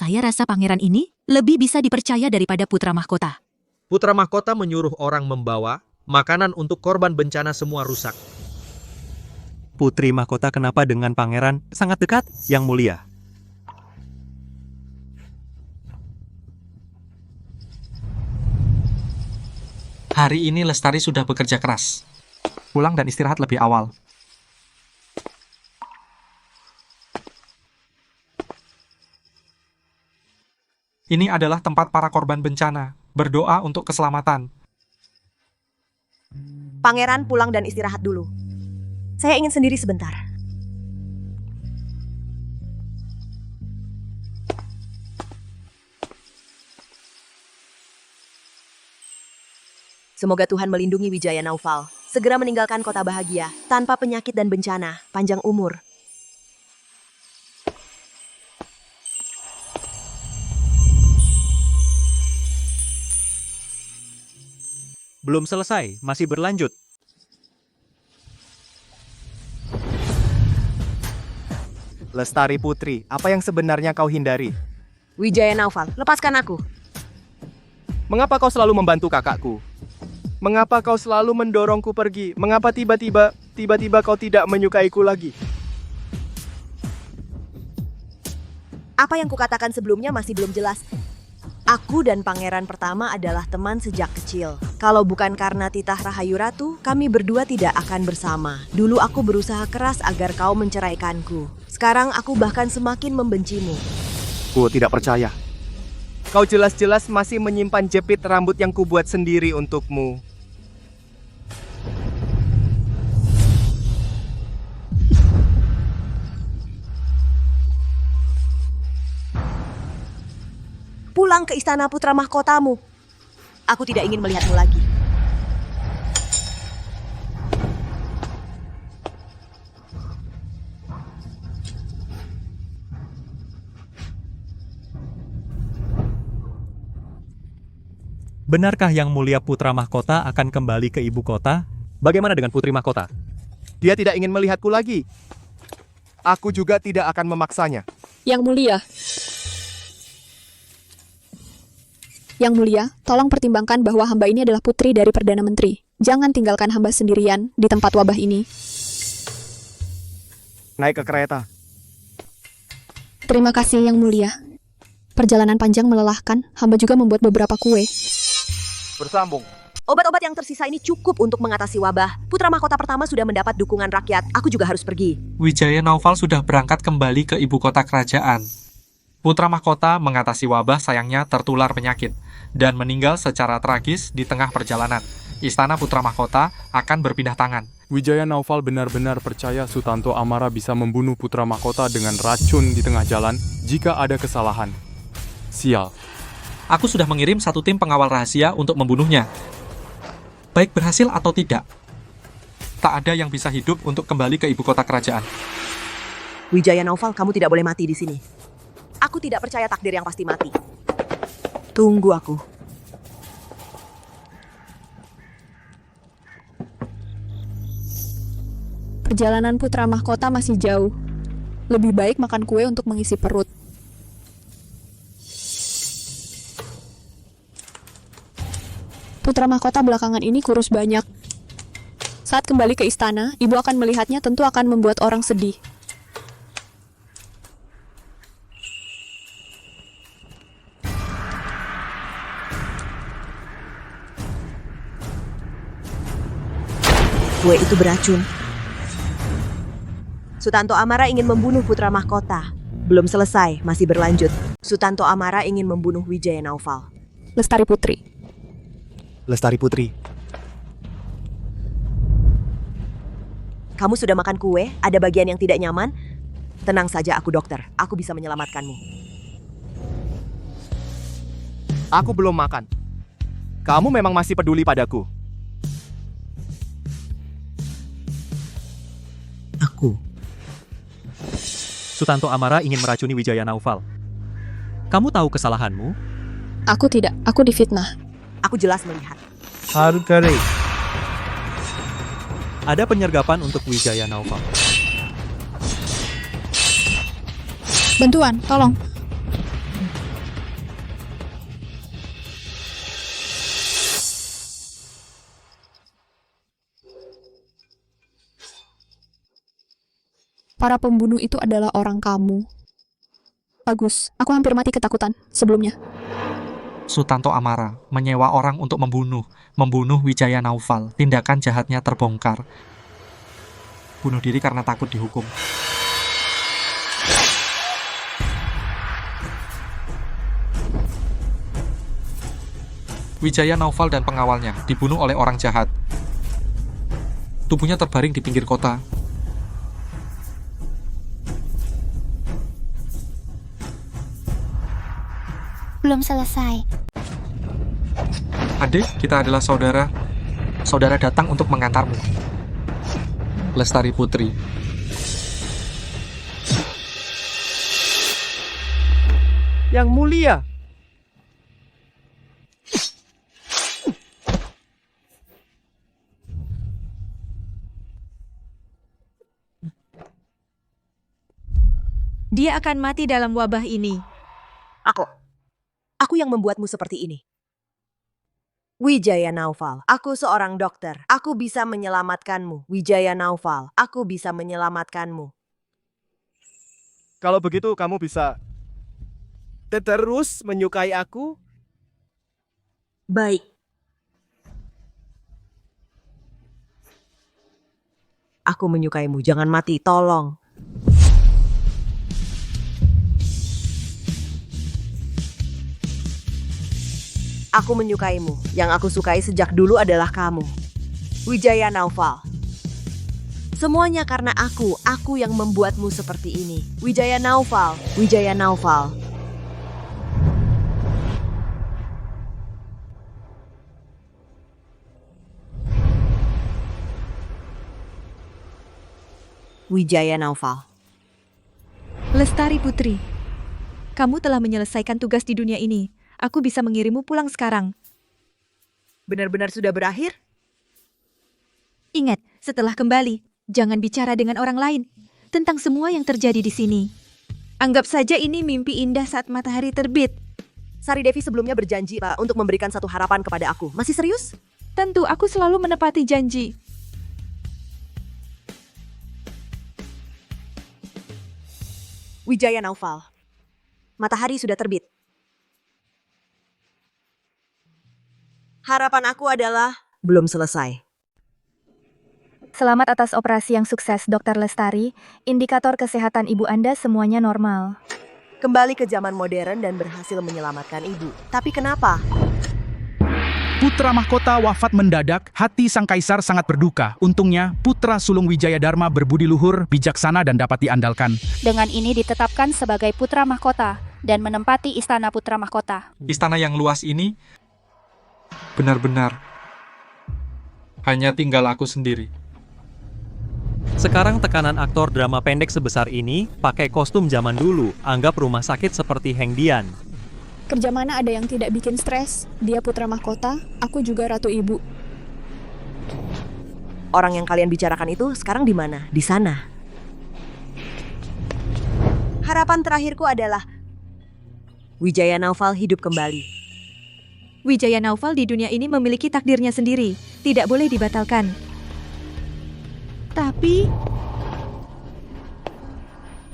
saya rasa pangeran ini lebih bisa dipercaya daripada Putra Mahkota. Putra Mahkota menyuruh orang membawa makanan untuk korban bencana semua rusak. Putri Mahkota kenapa dengan pangeran sangat dekat, Yang Mulia? Hari ini Lestari sudah bekerja keras. Pulang dan istirahat lebih awal. Ini adalah tempat para korban bencana. Berdoa untuk keselamatan. Pangeran pulang dan istirahat dulu. Saya ingin sendiri sebentar. Semoga Tuhan melindungi Wijaya Naufal. Segera meninggalkan kota bahagia, tanpa penyakit dan bencana, panjang umur. Belum selesai, masih berlanjut. Lestari Putri, apa yang sebenarnya kau hindari? Wijaya Naufal, lepaskan aku. Mengapa kau selalu membantu kakakku? Mengapa kau selalu mendorongku pergi? Mengapa tiba-tiba kau tidak menyukaiku lagi? Apa yang kukatakan sebelumnya masih belum jelas. Aku dan pangeran pertama adalah teman sejak kecil. Kalau bukan karena titah Rahayu Ratu, kami berdua tidak akan bersama. Dulu aku berusaha keras agar kau menceraikanku. Sekarang aku bahkan semakin membencimu. Ku tidak percaya. Kau jelas-jelas masih menyimpan jepit rambut yang kubuat sendiri untukmu. Pulang ke istana putra mahkotamu. Aku tidak ingin melihatmu lagi. Benarkah Yang Mulia Putra Mahkota akan kembali ke ibu kota? Bagaimana dengan Putri Mahkota? Dia tidak ingin melihatku lagi. Aku juga tidak akan memaksanya. Yang Mulia. Yang Mulia, tolong pertimbangkan bahwa hamba ini adalah putri dari Perdana Menteri. Jangan tinggalkan hamba sendirian di tempat wabah ini. Naik ke kereta. Terima kasih Yang Mulia. Perjalanan panjang melelahkan, hamba juga membuat beberapa kue. Bersambung. Obat-obat yang tersisa ini cukup untuk mengatasi wabah. Putra mahkota pertama sudah mendapat dukungan rakyat. Aku juga harus pergi. Wijaya Naufal sudah berangkat kembali ke ibu kota kerajaan. Putra mahkota mengatasi wabah sayangnya tertular penyakit dan meninggal secara tragis di tengah perjalanan. Istana Putra Mahkota akan berpindah tangan. Wijaya Naufal benar-benar percaya Sutanto Amara bisa membunuh Putra Mahkota dengan racun di tengah jalan jika ada kesalahan. Sial. Aku sudah mengirim satu tim pengawal rahasia untuk membunuhnya. Baik berhasil atau tidak, tak ada yang bisa hidup untuk kembali ke ibu kota kerajaan. Wijaya Naufal, kamu tidak boleh mati di sini. Aku tidak percaya takdir yang pasti mati. Tunggu aku. Perjalanan putra mahkota masih jauh. Lebih baik makan kue untuk mengisi perut. Putra mahkota belakangan ini kurus banyak. Saat kembali ke istana, ibu akan melihatnya tentu akan membuat orang sedih. Kue itu beracun. Sutanto Amara ingin membunuh putra mahkota. Belum selesai, masih berlanjut. Sutanto Amara ingin membunuh Wijaya Naufal. Lestari Putri. Lestari Putri. Kamu sudah makan kue? Ada bagian yang tidak nyaman? Tenang saja, aku dokter. Aku bisa menyelamatkanmu. Aku belum makan. Kamu memang masih peduli padaku. Aku. Sutanto Amara ingin meracuni Wijaya Naufal. Kamu tahu kesalahanmu? Aku tidak. Aku difitnah. Aku jelas melihat. Hargare. Ada penyergapan untuk Wijaya Naufal. Bantuan, tolong. Para pembunuh itu adalah orang kamu. Bagus, aku hampir mati ketakutan sebelumnya. Sutanto Amara menyewa orang untuk membunuh Wijaya Naufal. Tindakan jahatnya terbongkar. Bunuh diri karena takut dihukum. Wijaya Naufal dan pengawalnya dibunuh oleh orang jahat. Tubuhnya terbaring di pinggir kota. Belum selesai. Adik, kita adalah saudara. Saudara datang untuk mengantarmu. Lestari Putri. Yang Mulia. Dia akan mati dalam wabah ini. Aku yang membuatmu seperti ini. Wijaya Naufal, aku seorang dokter. Aku bisa menyelamatkanmu. Wijaya Naufal, aku bisa menyelamatkanmu. Kalau begitu kamu bisa terus menyukai aku? Baik. Aku menyukaimu, jangan mati, tolong. Aku menyukaimu. Yang aku sukai sejak dulu adalah kamu. Wijaya Naufal. Semuanya karena aku yang membuatmu seperti ini. Wijaya Naufal, Wijaya Naufal. Wijaya Naufal. Lestari Putri, kamu telah menyelesaikan tugas di dunia ini. Aku bisa mengirimmu pulang sekarang. Benar-benar sudah berakhir? Ingat, setelah kembali, jangan bicara dengan orang lain tentang semua yang terjadi di sini. Anggap saja ini mimpi indah saat matahari terbit. Sari Devi sebelumnya berjanji, Pak, untuk memberikan satu harapan kepada aku. Masih serius? Tentu, aku selalu menepati janji. Wijaya Naufal. Matahari sudah terbit. Harapan aku adalah belum selesai. Selamat atas operasi yang sukses, Dr. Lestari. Indikator kesehatan ibu Anda semuanya normal. Kembali ke zaman modern dan berhasil menyelamatkan ibu. Tapi kenapa? Putra mahkota wafat mendadak, hati sang kaisar sangat berduka. Untungnya, putra sulung Wijaya Dharma berbudi luhur, bijaksana dan dapat diandalkan. Dengan ini ditetapkan sebagai putra mahkota dan menempati istana putra mahkota. Istana yang luas ini benar-benar hanya tinggal aku sendiri. Sekarang tekanan aktor drama pendek sebesar ini pakai kostum zaman dulu, anggap rumah sakit seperti Heng Dian. Kerja mana ada yang tidak bikin stres? Dia putra mahkota, aku juga ratu ibu. Orang yang kalian bicarakan itu sekarang di mana? Di sana. Harapan terakhirku adalah Wijaya Naufal hidup kembali. Wijaya Naufal di dunia ini memiliki takdirnya sendiri, tidak boleh dibatalkan. Tapi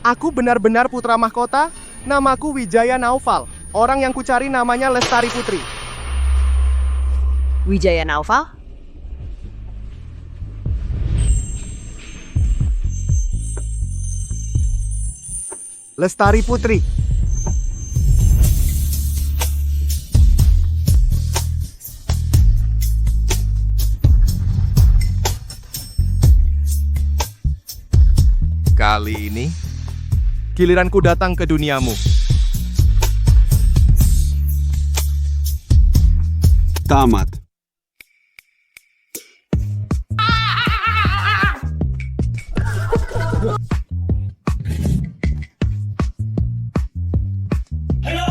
Aku benar-benar putra mahkota? Namaku Wijaya Naufal. Orang yang kucari namanya Lestari Putri. Wijaya Naufal? Lestari Putri. Kali ini, giliranku datang ke duniamu. Tamat. Ayo!